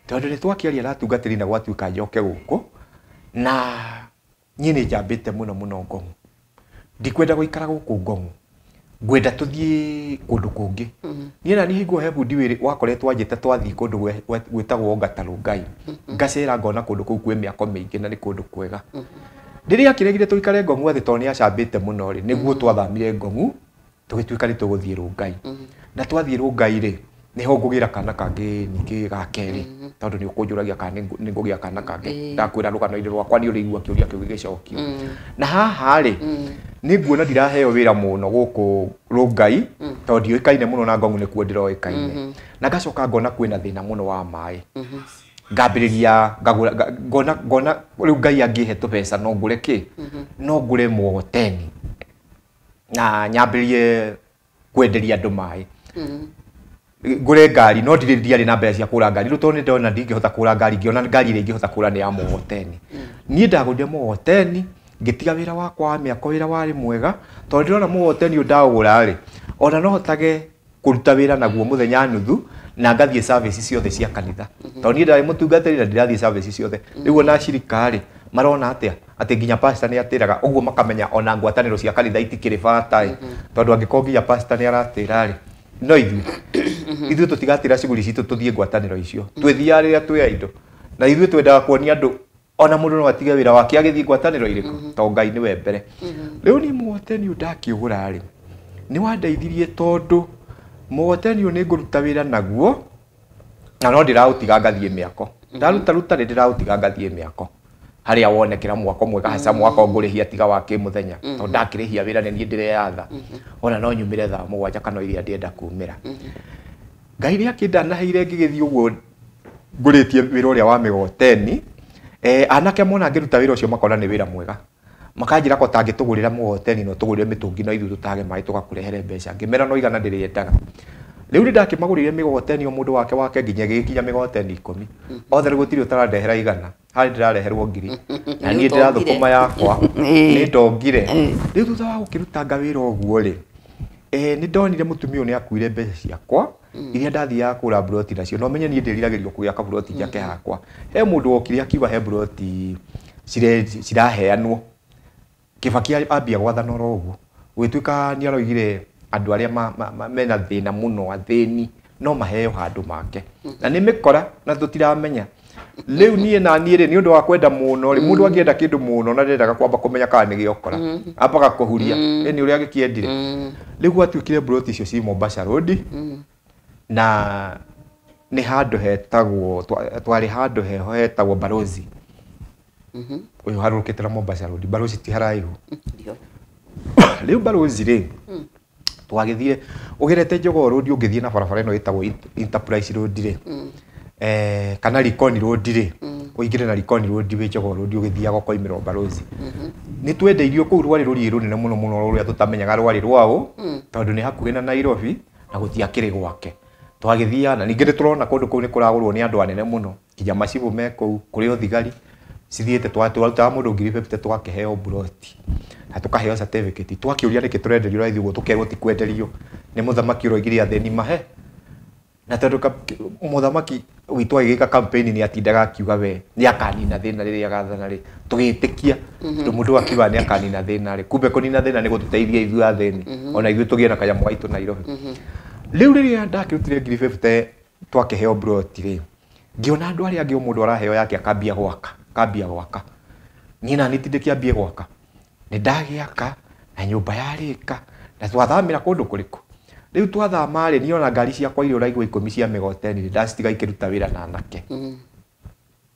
tondu ni twakiaria na tungatiri na gwatuika njoke guku na nyine njambite muno ngongu ndikwenda guikara guku ngongu gwenda tuthie kundu kungi ni na ni hingo he bundi wiri wakoretwo anjite twathie kundu gwetagwo Ngataru Ngai ngacera ngona kundu kuu kwi miako mingi na ni kundu kwega riria kiregire tuikare ngongu athi to ni acambite muno ri niguo twathamire ngongu tugituika ri tuguthie Rungai na twathie Rungai ri niho ngugira kana kangi ningi ga keri tondu ni ukunjuragia kana ni ngugia kana kangi ndakwira rugano ire rwakwa ni urigua kiuria kiu gicokio na haha ri ni nguona ndiraheo wira muno guku Rungai tondu ikaine muno na ngongu ni kuo ndiroikaine na gacoka ngona kwina thina muno wa mai ngambiriria ngona riu Ngai angihe tupesa no ngure ki no ngure mugoteni na nyambirie kwenderia andu mai ngure ngari no ndiriria na mbeca cia kura ngari riu tondu ndona ndingihota kura ngari ngiona ngari ire ingihota kura ni ya mugoteni nie ndagurire mugoteni ngitiga wira wakwa wa miako wira wari mwega tondu ndirona mugoteni ndagura ri ona no hotage kuruta wira naguo muthenya nuthu na ngathie service ciothe cia kanitha tondu nie ndari mutungatiri na ndirathie service ciothe riu ona cirikari marona atia ati nginya pastor ni atiraga uguo makamenya ona ngwataniro cia kanitha itikiri bata tondu angikongia pastor ni aratira ri no ithu tutigatira ciguri citu tuthie ngwataniro icio twithia riria twi aindo na ithu twendaga kuonia andu ona mundu no atige wira wake agithie ngwataniro iriku to Ngai ni we mbere riu ni mugoteni ndakiugura ri ni wandeithirie tondu mugoteni ni nguruta wira naguo na no ndirautiga ngathie miako ndaruta ni ndirautiga ngathie miako haria wonekera mwako mwega haca mwako ngurihia tiga wa kimuthenya to ndakirihia wira ni ndireyatha ona no nyumire thaa 7 kana iria ndienda kumira Ngai ria kindanaheire ngigithie uguo nguritie wira uria wa migoteni anake mona ngiruta wira ucio makona ni wira mwega makanjira ko tangitugurira mugoteni no tugurire mitungi no ithu tutage mai tugakurehere mbeca ngimera no igana ndiriendaga riu ndi ndakimagurire migoteni o mundu wake nginya gikinya migoteni 10 othe gutiri utarandehera igana hari ndirareherwo ngiri na nie ndirathukuma yakwa ni ndongire riu thutha wa gukiruta ngawira oguo ri ni ndonire mutumia ni akuire mbeca ciakwa iria ndathia kura broti nacio no menye nie ndiriragirio kuya ka broti yake hakwa he mundu okire akiwa he broti ciraheanwo Kibaki ambia gwathana roguo gwituika ni aroigire andu aria mena thina muno athini no maheo handu make na ni mikora na tutiramenya riu nie na nie ri ni undu wa kwenda muno ri mundu angienda kindu muno na ndendaga kwamba kumenya kana ni giokora ambaga kuhuria ni uria gikiendire riu gwatuikire broti icio ci Mombasa Road na ni handu hetagwo twari handu heho hetagwo Balozi uyu harukite na Mombasa Road Balozi ti haraihu ndio riu Balozi ri twagithire ugerete Jogoo Road ungithie na barabara ino itagwo Enterprise Road ri kana Likoni Road ri uingire na Likoni Road wi Jogoo Road ugithiaga koimiro Balozi ni twendeirio kuu rwari ruri runene muno ruria tutamenyaga rwari rwao tondu ni hakuhi na Nairobi na gutiakiri gwake twagithia na ningi turona kundu kuu ni kuragurwo ni andu anene muno kinya macibu meko kuri othigari cithiete twaturuta mundu ngiri 50 twakeheo broti na tukaheo certificate twakiuria niki turenderio raithi uguo tukerwo ti kwenderio ni muthamaki uroigire atheni mahe na tondu muthamaki witu agika campaign ni atindaga akiuga we ni akanina thina riria gathana ri tugitikia mundu akiuga ni akanina thina ri kumbe kunina thina ni gututeithia ithu atheni ona ithu tugie na kanyamu gaitu Nairobi riu riria ndakirutire ngiri 50 twakeheo broti ri ngiona andu aria angi mundu araheo yake akambia gwaka ni na nitidikia mbie gwaka ni ndagiaka na nyumba yarika na twathamira kundu kuriku riu twathama ri niona ngari ciakwa iria uraigua 10 cia migoteni ndacitiga ikiruta wira na anake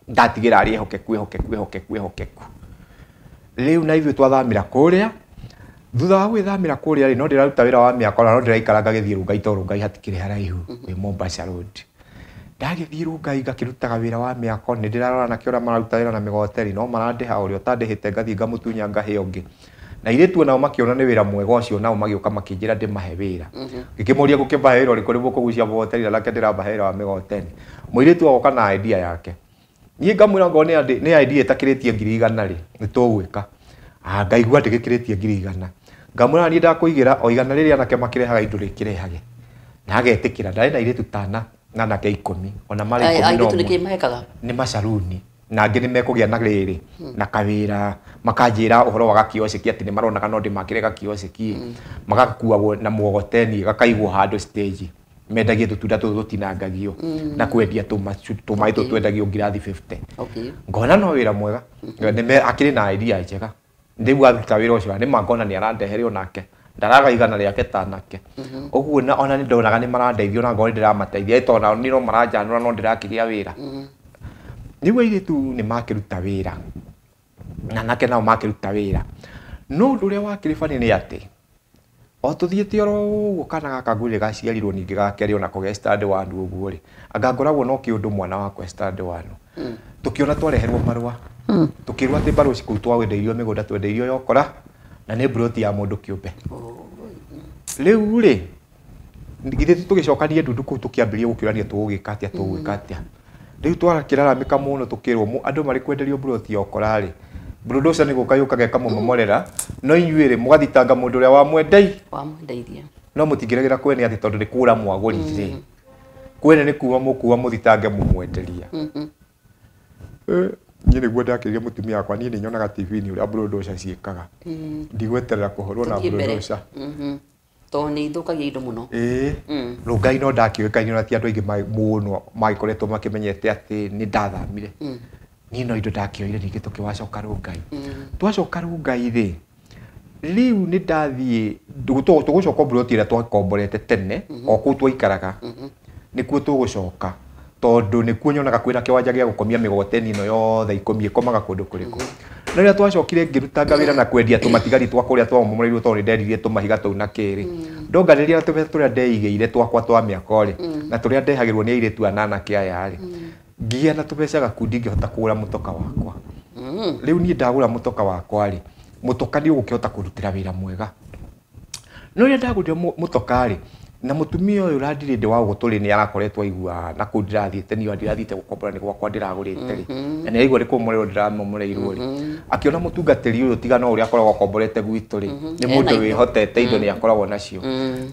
ndatigira ari ehokeku riu na ithuĩ twathamĩra kũrĩa thutha wa gwĩthamĩra kũrĩa ri no ndĩraruta wĩra wa mĩako na no ndĩraikara ngagĩthiĩ Rungai tondũ Rungai hatikĩrĩ haraihu wĩ Mombasa Road ndagĩthiĩ Rungai ngakĩrutaga wĩra wa mĩako nĩ ndĩrarora na kĩora mararuta wĩra na mĩgoteri no marandĩha ũrĩa ũtandĩhĩte ngathiĩ ngamutunya ngahĩ ũngĩ na iretu nao makĩona nĩ wĩra mwega ũcio nao magĩũka makĩnjĩra ndĩmahe wĩra ngĩkĩmoria gũkĩmbahe wĩra ũrĩkũ nĩguo kũgucia mĩgoteri na nake ndĩrambahe wĩra wa mĩgoteri mũirĩtu agoka na idea yake niĩ ngamwĩra ngo nĩ idea ĩtakĩrĩtie 100 rĩ nĩ tũgwĩka ngaigua ndĩgĩkĩrĩtie 100 ngamwĩra niĩ ndakũigĩra o 100 rĩrĩa anake makĩrehaga indo rĩkĩrehage na agetĩkĩra ndarĩ na iretu tana na anake 10 ona marĩ 10 nĩ macaruni na angĩ nĩ mekũgĩa na rĩrĩ na kawĩra makanjĩra ũhoro wa gakiosiki atĩ nĩ maronaga no ndĩmakĩre gakiosiki magakuagwo na mugogoteni gakaigwo handũ stage mendagie tũtunda tũtũ tũtinangagio na kwendia tũmaĩ tũtũ twendagio ngirathi 50 ngona no wĩra mwega akĩrĩ na idea njega ndĩu aruta wĩra ũcio nĩ mangona nĩ arandehere onake ndaraga igana rĩake tanake ũguo ona nĩ ndonaga nĩ marandeithio na ngona ndĩramateithia tondũ nĩ no maranjanũra no ndĩrakĩgĩa wĩra nĩguo airĩtu nĩ makĩruta wĩra na anake nao makĩruta wĩra no ũndũ ũrĩa wakĩrĩ bani nĩ atĩ o tũthiĩte oro ũguo kana gaka ngwĩrĩ gaciarirwo ningĩ gakerĩ ona kũgĩa stand one ũguo rĩ anga ngoragwo no kĩũndũ mwana wakwa stand one tũkĩona twareherwo marũa tũkĩrwo atĩ mbarũ cikũu twawendeirio mĩgũnda twendeirio yokora na nĩ mburoti ya mũndũ kĩũmbe rĩu rĩ githĩ tũgĩcokanie ndundu kũu tũkĩambĩrĩria gũkĩũrania tũgũgĩka atĩa rĩu twarakĩraramĩka mũno tũkĩrwo andũ marĩ kwenderio mburoti yokora rĩ bulldozer nĩ gũka yũkaga ĩkamũmomorera no inyuĩ rĩ mũgathitanga mũndũ ũrĩa wamwendeirie no mũtingĩregera kwene atĩ tondũ nĩ kũra mwagũrire kwene nĩ kuuma mũkuua mũthitange mũmwenderia niĩ nĩguo ndakĩrire mũtumia wakwa niĩ nĩ nyonaga TV-inĩ ũrĩa bulldozer ciĩkaga ndigweterera kũhũrwo na bulldozer tondũ nĩ ithũkagia indo mũno Rungai no ndakĩũĩkaine na ti andũ aingĩ mũno magĩkoretwo makĩmenyete atĩ nĩ ndathamire niĩ no indo ndakĩoire ningĩ tũkĩwacoka Rungai twacoka Rungai rĩ rĩu nĩ ndathiĩ tũgũcoka mburoti ĩrĩa twakomborete tene o kũu twaikaraga nĩkuo tũgũcoka tondũ nĩkuo nyonaga kwĩna kĩwanja gĩa gũkomia mĩgogoteni ĩno yothe ikũmi ĩkomaga kũndũ kũrĩkũ na rĩrĩa twacokire ngĩrutanga wĩra na kwendia tũmatigari twakwa ũrĩa twamomoreirio tondũ nĩ nderirie tũmahiga tũu na kĩrĩ ndonganĩrĩria na tũbeca tũrĩa ndeigĩire twakwa twa mĩako rĩ na tũrĩa ndehagĩrwo nĩ airĩtu anake aya rĩ ngĩgĩa na tũbeca gakundi ngĩhota kũgũra mũtoka wakwa rĩu niĩ ndagũra mũtoka wakwa rĩ mũtoka nĩ ũgũkĩhota kũrutĩra wĩra mwega no rĩrĩa ndagũrire mũtoka rĩ na mũtumia ũyũ ũrandirĩ ndĩ wa gũtũrĩ nĩ arakoretwo aigua na kũu ndirathiĩte niĩ ndirathiĩte gũkombora nĩ gwakwa ndĩragũrĩte rĩ na nĩ aigua nĩ kũmomererwo ndĩramomoreirwo rĩ akĩona mũtungatĩri ũyũ tigana ũrĩa akoragwo akomborete gwitũ rĩ nĩ mũndũ wĩhotete indo nĩ akoragwo nacio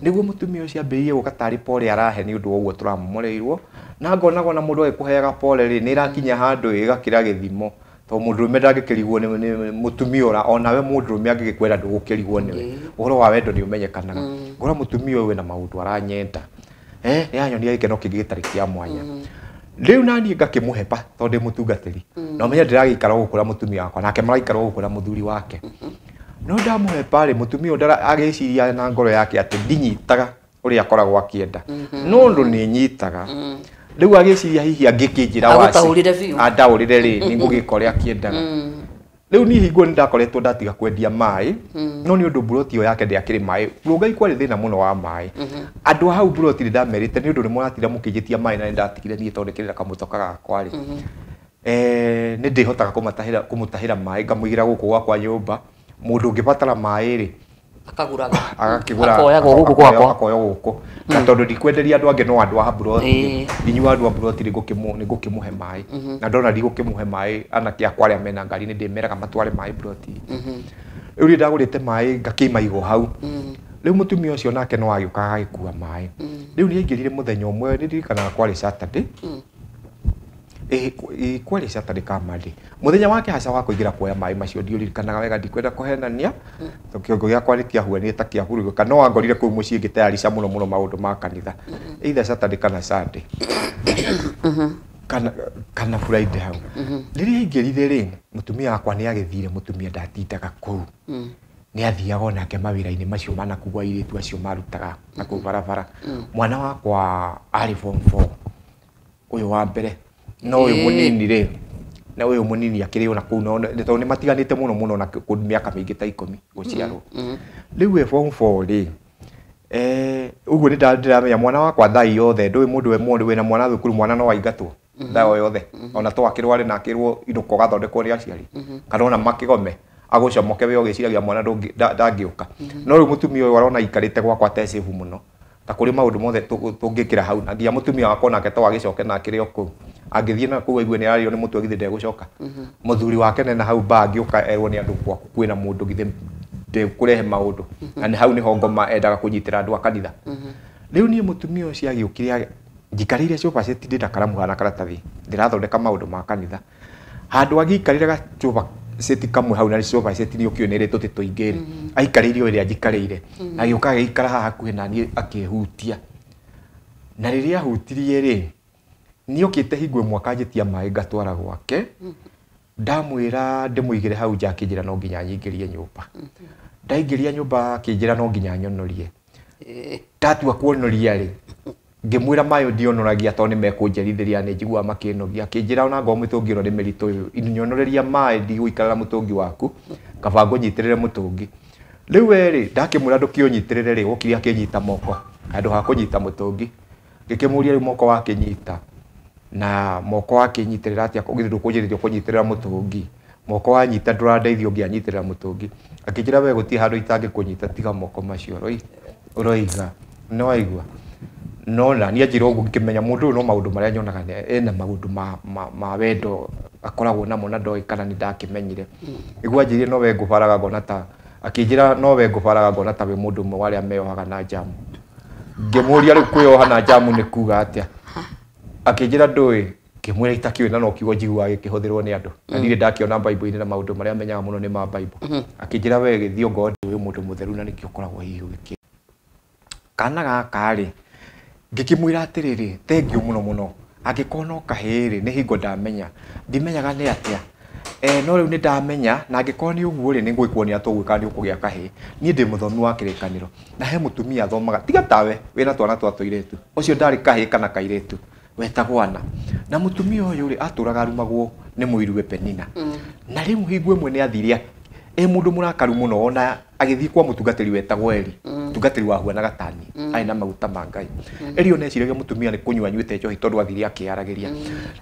nĩguo mũtumia ũcio ambĩrĩirie gũka tarĩ pole arahe nĩ ũndũ wa ũguo tũramomoreirwo na ngonagwo na mũndũ agĩkũheaga pole rĩ nĩ ĩrakinya handũ ĩgakĩra gĩthimo tondũ mũndũrũme ndangĩkĩrigwo nĩ mũtumia ũra onawe mũndũrũme angĩgĩkwenda ndũgũkĩrigwo nĩwe ũhoro wa wendo nĩ ũmenyekanaga ngora mũtumia ũyũ na maũndũ aranyenda nĩ anyonia gĩkeno kĩngĩ gĩtarĩ kĩa mwanya rĩu naniĩ ngakĩmũheba tondũ ndĩ mũtungatĩri na ũmenya ndĩragĩikara gũkũ na mũtumia wakwa nake maraikara gũkũ na mũthuri wake no ndamũheba rĩ mũtumia ũyũ agĩciria na ngoro yake atĩ ndinyitaga ũrĩa akoragwo akĩenda no ũndũ nĩ nyitaga rĩu agĩciria hihi angĩkĩnjĩra waci andaũrĩre rĩ nĩ ngũgĩka ũrĩa akĩendaga rĩu niĩ hingo nĩ ndakoretwo ndatiga kwendia maĩ no nĩ ũndũ mburoti ĩyo yake ndĩakĩrĩ maĩ Rungai kwarĩ thĩna mũno wa maĩ andũ a hau mburoti nĩ ndamerĩte nĩ ũndũ nĩ mũratira mũkĩnjĩtia maĩ na nĩ ndatigire niĩ tondũ nĩkĩrĩ na kamũtoka gakwa rĩ nĩ ndĩhotaga kũmũtahĩra maĩ ngamũigĩra gũkũ gwakwa nyũmba mũndũ ũngĩbatara maĩ rĩ agakĩgũra akoya gũkũ na tondũ ndikwenderia andũ angĩ no andũ a mburoti inyuĩ andũ a mburoti nĩ ngũkĩmũhe maĩ na ndona ndigũkĩmũhe maĩ anake akwa arĩa mena ngari nĩ ndĩmeraga matware maĩ mburoti rĩu nĩ ndagũrĩte maĩ ngakĩmaigwo hau rĩu mũtumia ũcio nake no agĩũkaga agĩkua maĩ rĩu nĩ aingĩrire mũthenya ũmwe nĩ ndirikanaga kwarĩ Saturday kwarĩ Saturday ka Monday muthenya wake haca wa kũingĩra kuoya maĩ macio ndiũririkanaga wega ndikwenda kũhenania kĩongo gĩakwa nĩ kĩahuanire ta kĩahurũka no angorire kũu mũciĩ ngĩtayarica mũno maũndũ ma kanitha either Saturday kana Sunday kana Friday hau rĩrĩa aingĩrire rĩ mũtumia wakwa nĩ agĩthire mũtumia ndatindaga kũu nĩ athiaga onake mawĩra-inĩ macio manakua airĩtu acio marutaga na kũu barabara. Mwana wakwa arĩ form 4 ũyũ wa mbere, no ũyũ mũnini rĩ, na ũyũ mũnini akĩrĩ ona kũu, tondũ nĩ matiganĩte mũno na mĩaka mĩingĩ ta 10 gũciarwo. Rĩu form 4 rĩ, ũguo nĩ ndĩramenya mwana wakwa thaa yothe, ndũĩ mũndũ wĩna mwana thukuru, mwana no aingatwo thaa yothe, ona to akĩrware na akĩrwo inũka ũgathondekwo nĩ aciari, kana ona makĩgome agũcomoke we ũgĩciragia mwana ndangĩũka. No rĩu mũtumia ũyũ arona aikarĩte gwakwa te safe mũno, ta kũrĩ maũndũ mothe tũngĩkĩra hau, na nginya mũtumia wakwa nake to agĩcoke na akĩrĩ o kũu, angĩthiĩ na kũu aigue nĩ arario nĩ mũtwe githĩ ndegũcoka. Mũthuri wake nena hau angĩũka erwo nĩ andũ gwaku kwĩna mũndũ githĩ ndekũrehe maũndũ, na nĩ hau nĩho ngoma endaga kũnyitĩra andũ a kanitha. Rĩu niĩ mũtumia ũcio agĩũkire njikarĩire sofa set ndĩ na karamu na karatathi ndĩrathondeka maũndũ ma kanitha, handũ agĩikarĩre gacuba seti kamwe hau na sofa set nĩ ũkĩo nĩ tũtĩ tũingĩ rĩ, aikarĩire ũrĩa njikarĩire na agĩũka agĩikara haha hakuhĩ na niĩ akĩhutia, na rĩrĩa ahutirie rĩ, nĩ okĩte hingo ĩmwe akanjĩtia maĩ ngatwara gwake, ndamwĩra ndĩmũigĩre hau nja akĩnjĩra no nginya nyingĩrie nyũmba. Ndaingĩria nyũmba akĩnjĩra no nginya nyonorie. Ndatua kuonoria rĩ, ngĩmwĩra mayo ndionoragia tondũ nĩ mekũnjerithĩria nĩ njiguaga makĩnogia. Akĩnjĩra ona ngoo mũtũngi ũno nĩ mĩritũ ũyũ, nyonoreria maĩ ndigũikarĩra mũtũngi waku, kaba ngũnyitĩrĩre mũtũngi. Rĩu rĩ, ndakĩmwĩra ndũkĩũnyitĩrĩre rĩ, gũkire akĩnyita moko handũ ha kũnyita mũtũngi. Ngĩkĩmũria rĩu moko wakĩnyita, na moko wakĩnyitĩrĩra atĩa githĩ ndũkũnjĩrĩria kũnyitĩrĩra mũtũngi, moko wanyita ndũrandeithia ũngĩanyitĩrĩra mũtũngi. Akĩnjĩra we gũtirĩ handũ itangĩkũnyita tiga moko macio ũroiga, nĩ waigua. No na niĩ anjĩra ũguo ngĩmenya mũndũ ũyũ no maũndũ marĩa nyonaga ena maũndũ ma wendo akoragwo namo na ndoĩ kana nĩ ndakĩmenyire. Nĩguo anjĩrire no we ngũbaraga ngona ta, akĩnjĩra no we ngũbaraga ngona ta we mũndũ ũmwe warĩa meyohaga na njamu. Ngĩmũria rĩu kwĩyoha na njamu nĩ kuuga atĩa? Akĩnjĩra ndũĩ, ngĩmwĩra itakĩũĩ na no kiugo njiguaga gĩkĩhũthĩrwo nĩ andũ, na ndirĩ ndakiona Bible-inĩ na maũndũ marĩa menyaga mũno nĩ ma Bible. Akĩnjĩra we gĩthiĩ ngo ndũĩ mũndũ mũtheru na nĩkĩo ũkoragwo hihi ũgĩkĩ. Kana gaka rĩ, ngĩkĩmwĩra atĩrĩrĩ, thengiũ mũno mũno, angĩkorwo no kahĩĩ rĩ, nĩ hingo ndamenya, ndimenyaga nĩ atĩa. No rĩu nĩ ndamenya, na angĩkorwo nĩ ũguo rĩ, nĩ ngwĩkuonia tũgwĩka nĩ ũkũgĩa kahĩĩ. Niĩ ndĩ mũthomi wa kĩrĩkanĩro, na he mũtumia athomaga tiga tawe wĩna twana twa tũirĩtu, ũcio ndarĩ kahĩĩ kana kairĩtu, wetagwo Ana. Na mũtumia ũyũ rĩ, atũraga arumagwo nĩ mũiruwe Penina. Na rĩu hingo ĩmwe nĩ athire mũndũ mũrakaru mũno, ona agĩthiĩ kwa mũtungatĩri wetagwo Eli, mũtungatĩri wahuanaga ta niĩ, arĩ na maguta ma Ngai. Eli ona eciragia mũtumia nĩ kũnyua anyuĩte njohi tondũ athire akĩaragĩria.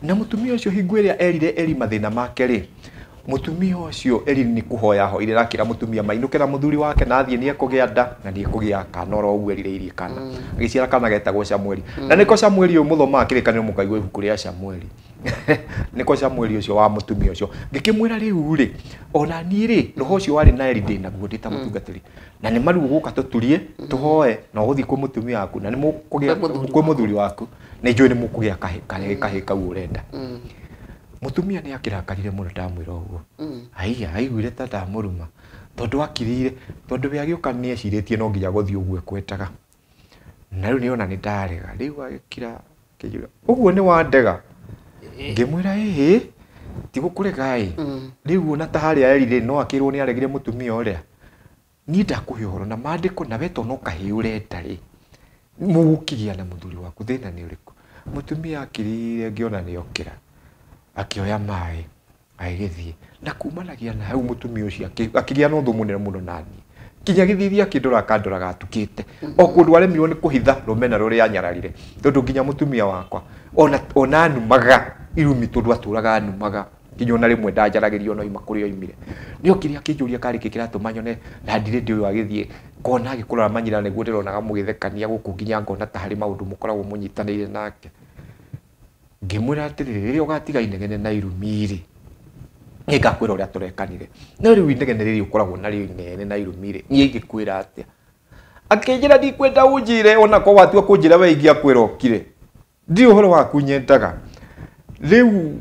Na mũtumia ũcio hingo ĩrĩa erire Eli mathĩna make rĩ, mũtumia ũcio Eli nĩ kũhoya hoire na akĩra mũtumia mainũke na mũthuri wake na athiĩ nĩ ekũgĩa nda na nĩ ekũgĩa kana oro ũguo erirĩirie kana. Agĩciara kana getagwo Samueli. Na nĩko Samueli ũyũ mũthomaga kĩrĩkanĩro mũkaigua ibuku rĩa Samueli. Nĩko Samueli ũcio wa mũtumia ũcio. Ngĩkĩmwĩra rĩu rĩ, ona niĩ rĩ, roho ũcio warĩ na Eli ndĩ naguo ndĩ ta mũtungatĩri. Na nĩ maru gũka tũturie tũhoe na ũgũthiĩ kwĩ mũtumia waku na nĩ mũkũgĩa kwĩ mũthuri waku, nĩ njũĩ nĩ mũkũgĩa kahĩĩ kau ũrenda. Mũtumia nĩ akĩrakarire mũno ndamwĩra ũguo. Aiya, aiguire ta ndamũruma tondũ akirire, tondũ we agĩũka nĩ ecirĩtie no nginya gũthiĩ ũguo ekwetaga. Na rĩu nĩona nĩ ndarega, rĩu agĩkira akĩnjũria ũguo nĩ wandega? Ngĩmwĩra ĩhĩ ti gũkũrega ĩ, rĩu ona ta harĩa erire no akĩrwo nĩ aregire mũtumia ũrĩa. Niĩ ndakũhe ũhoro na maandĩko na we to no kahĩĩ ũrenda rĩ, mũgũkĩgĩa na mũthuri waku, thĩna nĩ ũrĩkũ? Mũtumia akirire ngĩona nĩ okĩra, akĩoya maĩ agĩthiĩ na kumanagia na hau mũtumia ũcio akĩgĩa na ũthũ mũnene mũno na niĩ, kinya gĩthithi akĩndora akandoraga atukĩte o kũndũ aremirwo nĩ kũhitha rũmena rũrĩa anyararire, tondũ nginya mũtumia wakwa ona numaga irumi tondũ atũraga numaga, kinya ona rĩmwe ndanjaragĩrio no ima kũrĩa oimire. Nĩ okire akĩnjũria karĩ kĩ kĩratũma nyone na ndirĩ ndĩ ũyũ agĩthiĩ kona agĩkũrora manyira nĩguo ndĩronaga mũgĩthekania gũkũ nginya ngona ta harĩ maũndũ mũkoragwo mũnyitanĩire nake. Ngĩmwĩra atĩrĩrĩ, rĩrĩa ũgatiga inegene na irumi rĩ, niĩ ngakwĩra ũrĩa tũrekanire. No rĩu inegene rĩrĩ ũkoragwo narĩo inene na irumi rĩ, niĩ ingĩkwĩra atĩa? Akĩnjĩra ndikwenda ũnjĩre ona ko watua kũnjĩra we ingĩakwĩra ũkire, ndirĩ ũhoro waku nyendaga. Rĩu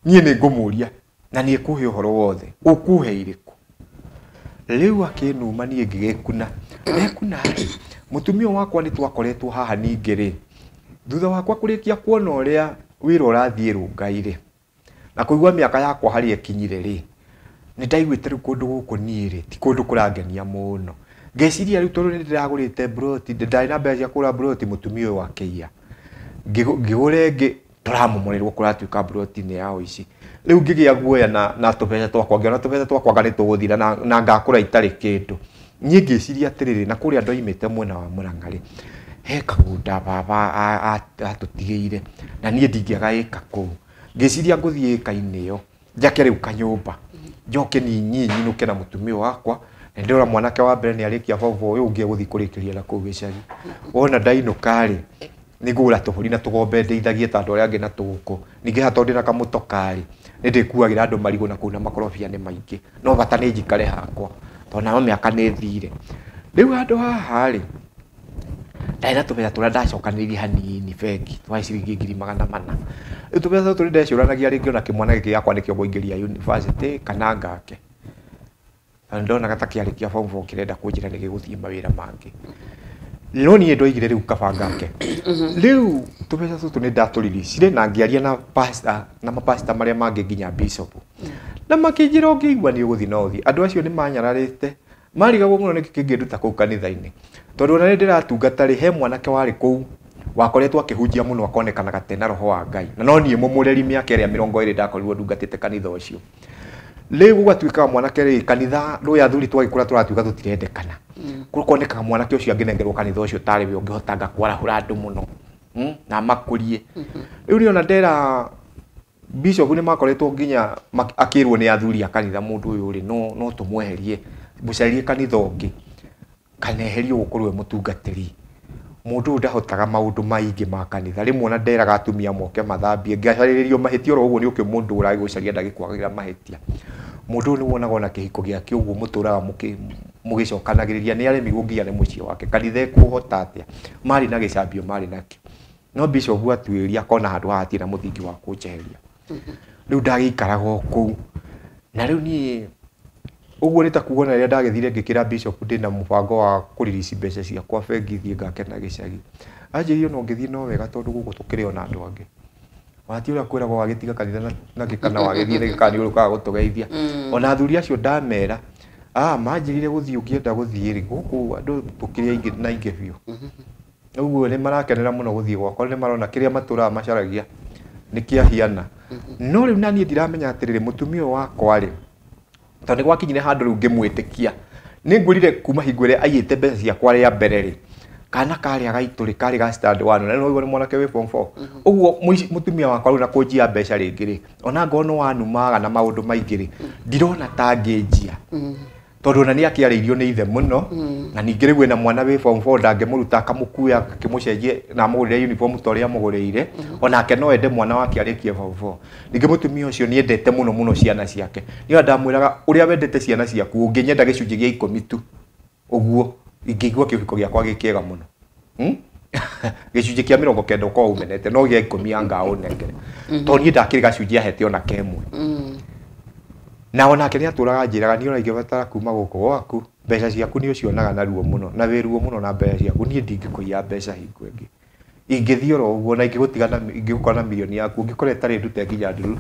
niĩ nĩ ngũmũria na nĩ ekũhe ũhoro wothe, ũkũhe irĩkũ? Rĩu akĩnuma niĩ ngĩgĩkuna, ndekuna rĩ, mũtumia wakwa nĩ twakoretwo haha ningĩ rĩ, thutha wakwa kũrĩkia kuona ũrĩa wĩra ũrathiĩ Rongai rĩ, na kũigua mĩaka yakwa harĩa ĩkinyire rĩ, nĩ ndaiguĩte rĩu kũndũ gũkũ niĩ rĩ ti kũndũ kũrangenia mũno ngeciria rĩu tondũ nĩ ndĩragũrĩte broti ndarĩ na mbeca cia kũgũra broti mũtumia ũyũ wa kĩia ngĩgũre ĩngĩ tũramomorerwo kũratuĩka broti nĩ yao ici rĩu ngĩgĩa guoya na tũbeca twakwa ngĩona tũbeca twakwa nĩ tũgũthira na ngakũra itarĩ kĩndũ niĩ ngĩciria atĩrĩrĩ na kũrĩa andũ aimĩte mwena wa Mũrang'a rĩ he kagunda baba atũtigĩire na niĩ ndingĩaga ĩka kũu ngĩciria ngũthiĩ ĩka-inĩ ĩyo njake rĩu kanyũmba njoke nyinũke na mũtumia wakwa na ndĩrora mwanake wa mbere nĩ arĩkia form 4 ũyũ ũngĩ gũthiĩ kũrĩkĩria na kũu gĩcagi wona ndainũka rĩ nĩ ngũgũra tũhũri na tũgombe ndeithagie ta andũ arĩa angĩ na tũgũkũ ningĩ hata ndĩ na kamũtokarĩ nĩ ndĩkuagĩra andũ marigũ na kũu na makorobia nĩ maingĩ no bata nĩ njikare hakwa tondũ nayo mĩaka nĩ thire rĩu handũ haha rĩ ndarĩ na tũbeca tũrĩa ndacokanĩrĩirie hanini bengi twa ciringi 400 rĩu tũbeca tũrĩa ndecũranagia rĩngĩ ona kĩmwana gĩkĩ gĩakwa nĩkĩo ngũingĩria university kana ngake ndonaga ta kĩarĩkia form 4 kĩrenda kũnjĩra nĩ gĩgũthiĩ mawĩra mangĩ no niĩ ndoigire rĩu kaba ngake rĩu tũbeca tũtũ nĩ ndatũriricire na ngĩaria na mapasta marĩa mangĩ nginya bishop na makĩnjĩra ũngĩigua nĩ ũgũthiĩ no ũthiĩ andũ acio nĩ manyararĩte marigagwo mũno nĩkĩ kĩngĩnduta kũu kanitha-inĩ tondũ ona nĩ ndĩratungata rĩ he mwanake warĩ kũu wakoretwo akĩhunjia mũno akonekanaga tena roho wa Ngai na no niĩ mũmũreri mĩaka ĩrĩa 20 ndakorirwo ndungatĩte kanitha ũcio rĩu gũgatuĩka mwanake rĩ kanitha rũĩ athuri twagĩkũra tũratuĩka tũtirendekana kuonekaga mwanake ũcio angĩnengerwo kanitha ũcio tarĩ we ũngĩhotanga kwarahũra andũ mũno na makũrie rĩu nĩ ona ndera bishop nĩ makoretwo nginya akĩrwo nĩ athuri a kanitha mũndũ ũyũ rĩ no tũmweherie mũcarie kanitha ũngĩ kaneherio gũkorwo mũtungatĩri mũndũ ũyũ ndahotaga maũndũ maingĩ ma kanitha rĩmwe ona nderaga atumia moke mathambie ngacarĩrĩrio mahĩtia oro ũguo nĩ ũkĩ mũndũ ũragĩgũcaria ndagĩkwagĩra mahĩtia mũndũ ũyũ nĩ wonaga ona kĩhiko gĩake ũguo mũtũraga mũgĩcokanagĩrĩria nĩ aremirwo nginya nĩ mũciĩ wake kanitha ekũhota atĩa marĩ na gĩcambio marĩ nakĩ no bishop atuĩria akona handũ haha hatirĩ na mũthingi wa kũnjeheria rĩu ndagĩikaraga kũu na rĩu niĩ ũguo nĩ ta kuona rĩrĩa ndagethire ngĩkĩra bishop ndĩna mũbango wa kũririci mbeca ciakwa bengi thiĩ ngake na gĩcagi anjĩrire no ngĩthiĩ no wega tondũ gũkũ tũkĩrĩ ona andũ angĩ wati ũrĩa kwĩragwo wagĩtiga kanitha na gĩkana wagĩthiĩ nĩ gĩkani ũrũkaga gũtũgeithia ona athuri acio ndamera manjĩrire gũthiĩ ũngĩenda gũthiĩ rĩ gũkũ andũ tũkĩrĩ aingĩ na aingĩ biũ ũguo nĩ marakenera mũno gũthiĩ gwakwa nĩ marona kĩrĩa matũraga macaragia nĩ kĩahiana no rĩu naniĩ ndiramenya atĩrĩrĩ mũtumia wakwa rĩ tondũ gwakinyire handũ rĩu ngĩmwĩtĩkia nĩ ngũrire kuma hingo ĩrĩa aiyĩte mbeca ciakwa rĩa mbere rĩ kana karĩa gaitũ rĩ karĩ ga stand 1 na no igũrĩ mwanake wĩ form 4 ũguo mũtumia wakwa rĩu na kũnjia mbeca rĩngĩ rĩ ona ngorwo no wanumaga na maũndũ maingĩ rĩ ndirona ta ngĩnjia tondũ ona nĩ akĩarĩirio nĩ ithe mũno na ningĩ rĩu ena mwana wĩ form 4 ndangĩmũruta akamũkuya akĩmũcenjie na amũgũrĩre uniform ta ũrĩa amũgũrĩire onake no ende mwana wake arĩkie form 4 ningĩ mũtumia ũcio nĩ endete mũno ciana ciake nĩ ndamwĩraga ũrĩa wendete ciana ciaku ũngĩnyenda gĩcunjĩ gĩa 10 tu ũguo ingĩigua kĩhiko gĩakwa gĩ kĩega mũno gĩcunjĩ kĩa 90 ũkorwo umenete no gĩa 10 anga ũnengere tondũ niĩ ndakĩrĩ gacunjĩ ahete ona kemwe na onake nĩ atũraga njĩraga nĩ ona ingĩbatara kuma gũkũ gwaku mbeca ciaku nĩ ũcionaga na ruo mũno na wĩ ruo mũno na mbeca ciaku niĩ ndingĩkũiya mbeca hingo ĩngĩ ingĩthiĩ oro ũguo na ingĩgũkora na mirioni yaku ũngĩkora ĩtarĩ ndute nginya nduru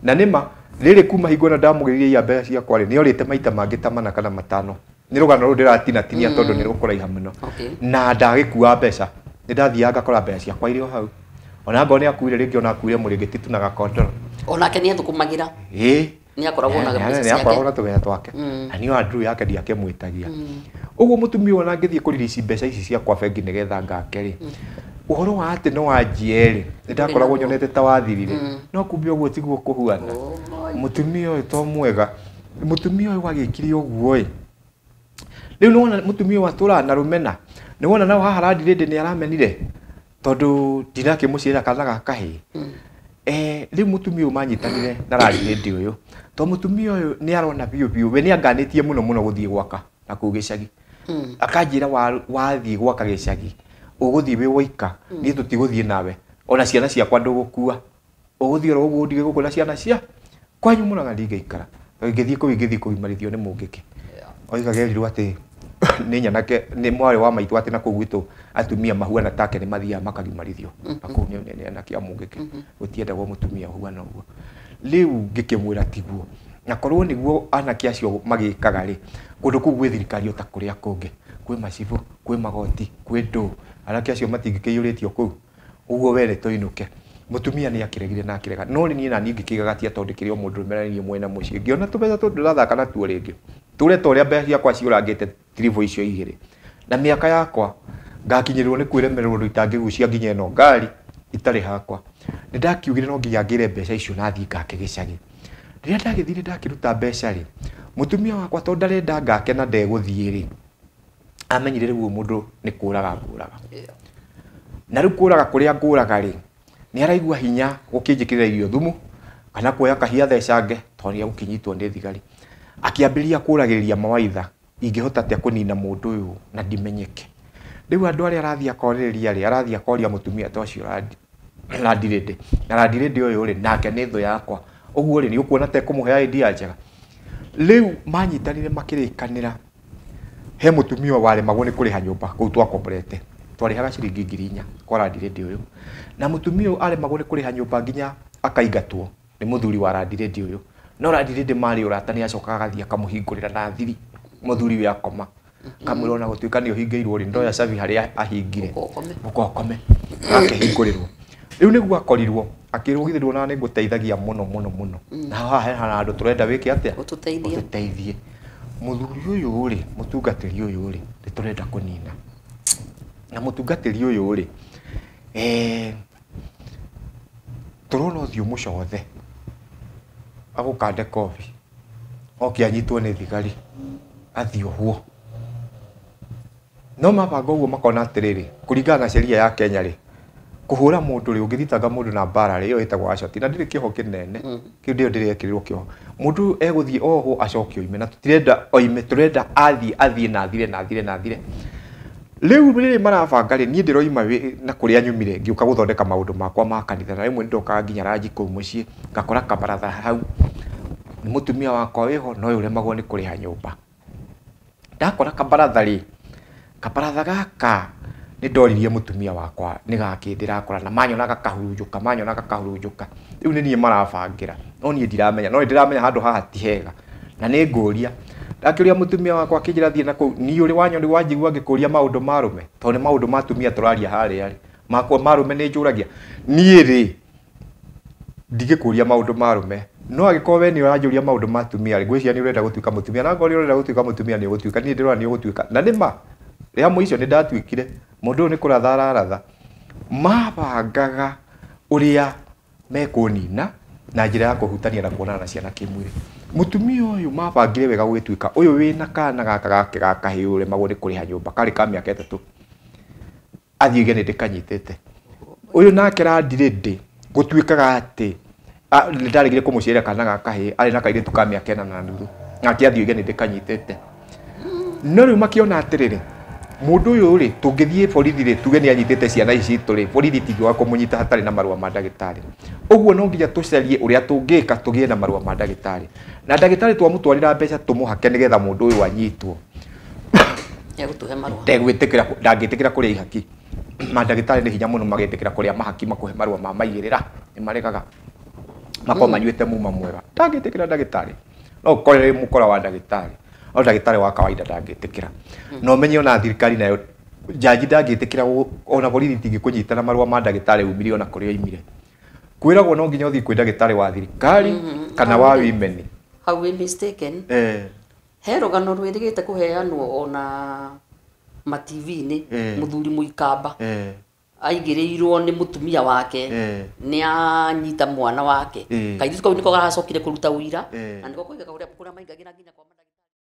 na nĩma rĩrĩ kuma hingo na ndamũgĩrĩire ya mbeca ciakwa rĩ nĩ orĩte maita mangĩ ta 4 kana 5 nĩ rũgano rũu ndĩratinatinia tondũ nĩ rũkũraiha mũno na ndagĩkua mbeca nĩ ndathiaga ngakora mbeca ciakwa irĩ o hau ona ngorwo nĩ akuire rĩngĩ ona akuire mũrĩngĩti tu na gakondoro onake nĩ athũkũmagĩra nĩ akoragwo na mbeca ciake akoragwo na tũbeca twake na nĩ andrew yake ndiakĩmwĩtagia ũguo mũtumia ona ngĩthiĩ kũririci mbeca ici ciakwa bengi nĩgetha ngake rĩ ũhoro wa atĩ no wanjie rĩ nĩ ndakoragwo nyonete ta wathirire no kumbe ũguo tiguo kũhuana mũtumia ũyũ to mwega mũtumia ũyũ agĩkire ũguo ĩ rĩu nĩ wona mũtumia ũyũ atũraga na rũmena nĩ wona nao haha randi rĩndĩ nĩ aramenire tondũ ndinakĩmũciĩra kana gakahĩ rĩu mũtumia ũyũ manyitanire na randi rĩndĩ ũyũ to mũtumia ũyũ nĩ arona biũ we nĩ anganĩtie mũno gũthiĩ gwaka na kũu gĩcagi akanjĩra wathiĩ gwaka gĩcagi ũgũthiĩ wĩ woika niĩ tũtigũthiĩ nawe ona ciana ciakwa ndũgũkua ũgũthiĩ oro ũguo ndigĩ gũkũ na ciana cia kwanyu mũraga ndingĩikara ingĩthiĩ kũgimarithio nĩ mũngĩke oigagerirwo atĩ nĩ nyanake nĩ mwarĩ wa maitũ atĩ na kũu gwitũ atumia mahuana take nĩ mathiaga makagimarithio akũu nĩ anake a mũngĩke gũtiendagwo mũtumia ũhuana ũguo rĩu ngĩkĩmwĩra tiguo na korwo niguo anake acio magikaga ri kundu kuu gwi thirikari ota kuria kungi kwi macibu kwi magoti kwi ndu anake acio matingikiyuritio kuu uguo were toinuke mutumia ni akiregire na akirega no ni na ningi kigagatia tondu kirio mundu merani mwena muci ngiona tubeza tondu rathaka na tuo ringi tureta uria mbeca yakwa ciurangite trivo icio igiri na miaka yakwa ngakinyirirwo ni kwiremererwo ndu itangigucia nginya ino ngari itari hakwa ni ndakiugire no nginya ngire mbeca icio na thii ngake gicagi riria ndagithire ndakiruta mbeca ri mutumia wakwa tondu ndarenda ngake na ndeguthie ri amenyire riu mundu ni kuraga nguraga na riu kuraga kuria nguraga ri ni araigua hinya gukinjikirira irio thumu kana kuoya kahia thecage tondu gukinyitwo ni thigari akiambiria kuragiriria mawaitha ingihota atia kunina mundu uyu na ndimenyeke riu andu aria arathia koririria ri arathia koria mutumia tocio Randirede na Randirede uyu ri nake ni thu yakwa uguo ri ni ukuona te kumuhe idea njega riu manyitanire makirikanira he mutumia wale magone kuriha nyumba kuu twakomborete twarihaga ciringi 4,000 kwa Randirede uyu na mutumia ale magone kuriha nyumba nginya akaigatwo ni muthuri wa Randirede uyu no Randirede mari urata ni acokaga gathia kamuhingurira na thiri muthuri uyu akoma kamwirona gutuika ni uhingiirwo ri ndoya cabi haria ahingire mukokome akihingũrĩrwo riu niguo akorirwo akirugithirwo na niguteithagia muno na haha hana andu turenda wiki atia ututeithie muthuri uyu ri mutungatiri uyu ri turenda kunina na mutungatiri uyu ri turona uthio mucothe agukande kofi okianyitwo ni thigari athio huo no mabanga uguo makona atiriri kuringana na sheria ya Kenya ri kuhura mundu ri ungithitanga mundu na bara ri iyo itagwo ashoti na ndiri kiho kinene kiu ndio ndirekirirwo kiho mundu eguthie oho acokio ime na tutirenda oime turenda athie na thire riu riri marabanga ri nie ndiroima na kuria nyumire ngiuka guthondeka maundu makwa ma kanitha na rimwe ndoka nginya ranji kuu mucii ngakora kabaratha hau ni mutumia wakwa wiho no uremagwo ni kuriha nyumba ndakora kabaratha ri kabaratha gaka ni ndoririe mutumia wakwa ni gakindira kora na manyonaga kahurunjuka riu ni nie marabangira no nie ndiramenya no ndiramenya handu haha ti hega na ni nguria ndakiuria mutumia wakwa akinjira thie na ku ni uri wanyoni wanjigua ngikuria maundu marume tondu ni maundu matumia turaria haria ri makwa marume ni njuragia nie ri ndigikuria maundu marume no agiko we ni uranjuria maundu matumia ri ngwiciria ni urenda gutuika mutumia na ngori urenda gutuika mutumia ni ugutuika ni ndirona ni ugutuika na nima ria muico ni ndatuikire mundu ni kuratha mabangaga uria mekunina na njira ya kuhutania na kuonana na ciana kimwiri mutumia uyu mabangire wega gwituika uyu wina kana gaka gake gakahiure magone kuriha nyumba kari ka miaka 3 athie gene ndikanyitete uyu nake Randirede gutuikaga ati ndarigire kumucira kana gakahi ari na kaire tuka miaka 4 na nuthu ngati athie gene ndikanyitete no riu makiona atiriri mundu uyu ri tungithie borithi ri tuge ni anyitete ciana ici turi borithi tigwa kumunyita hatari na marua ma ndagitari uguo no nginya tucarie uria tungika tugie na marua ma ndagitari na ndagitari twamutwarira mbeca tumuhake nigetha mundu uyu anyitwo gutuhe marua ndegwitikira ndangitikira kuria ihaki ma ndagitari ni hinya muno magitikira kuria mahaki makuhe marua ma maigirira ni maregaga makomanyuite muma mwega ndangitikira ndagitari no kore mukora wa ndagitari o ndagitari wa kawaida ndangitikira no menye ona thirikari nayo jaji ndangitikira ona borithi tingikunyita na marua ma ndagitari umire ona kuria imire kwiragwo no nginya uthii kwi ndagitari wa thirikari kana wa women how we mistaken he rugano rwirigite kuheanwo ona ma TV ni muthuri muikamba aigirirwo ni mutumia wake ni anyita mwana wake kaithu ko niko garacokire kuruta uira na niko kuigaga uria maingagira nginya kwa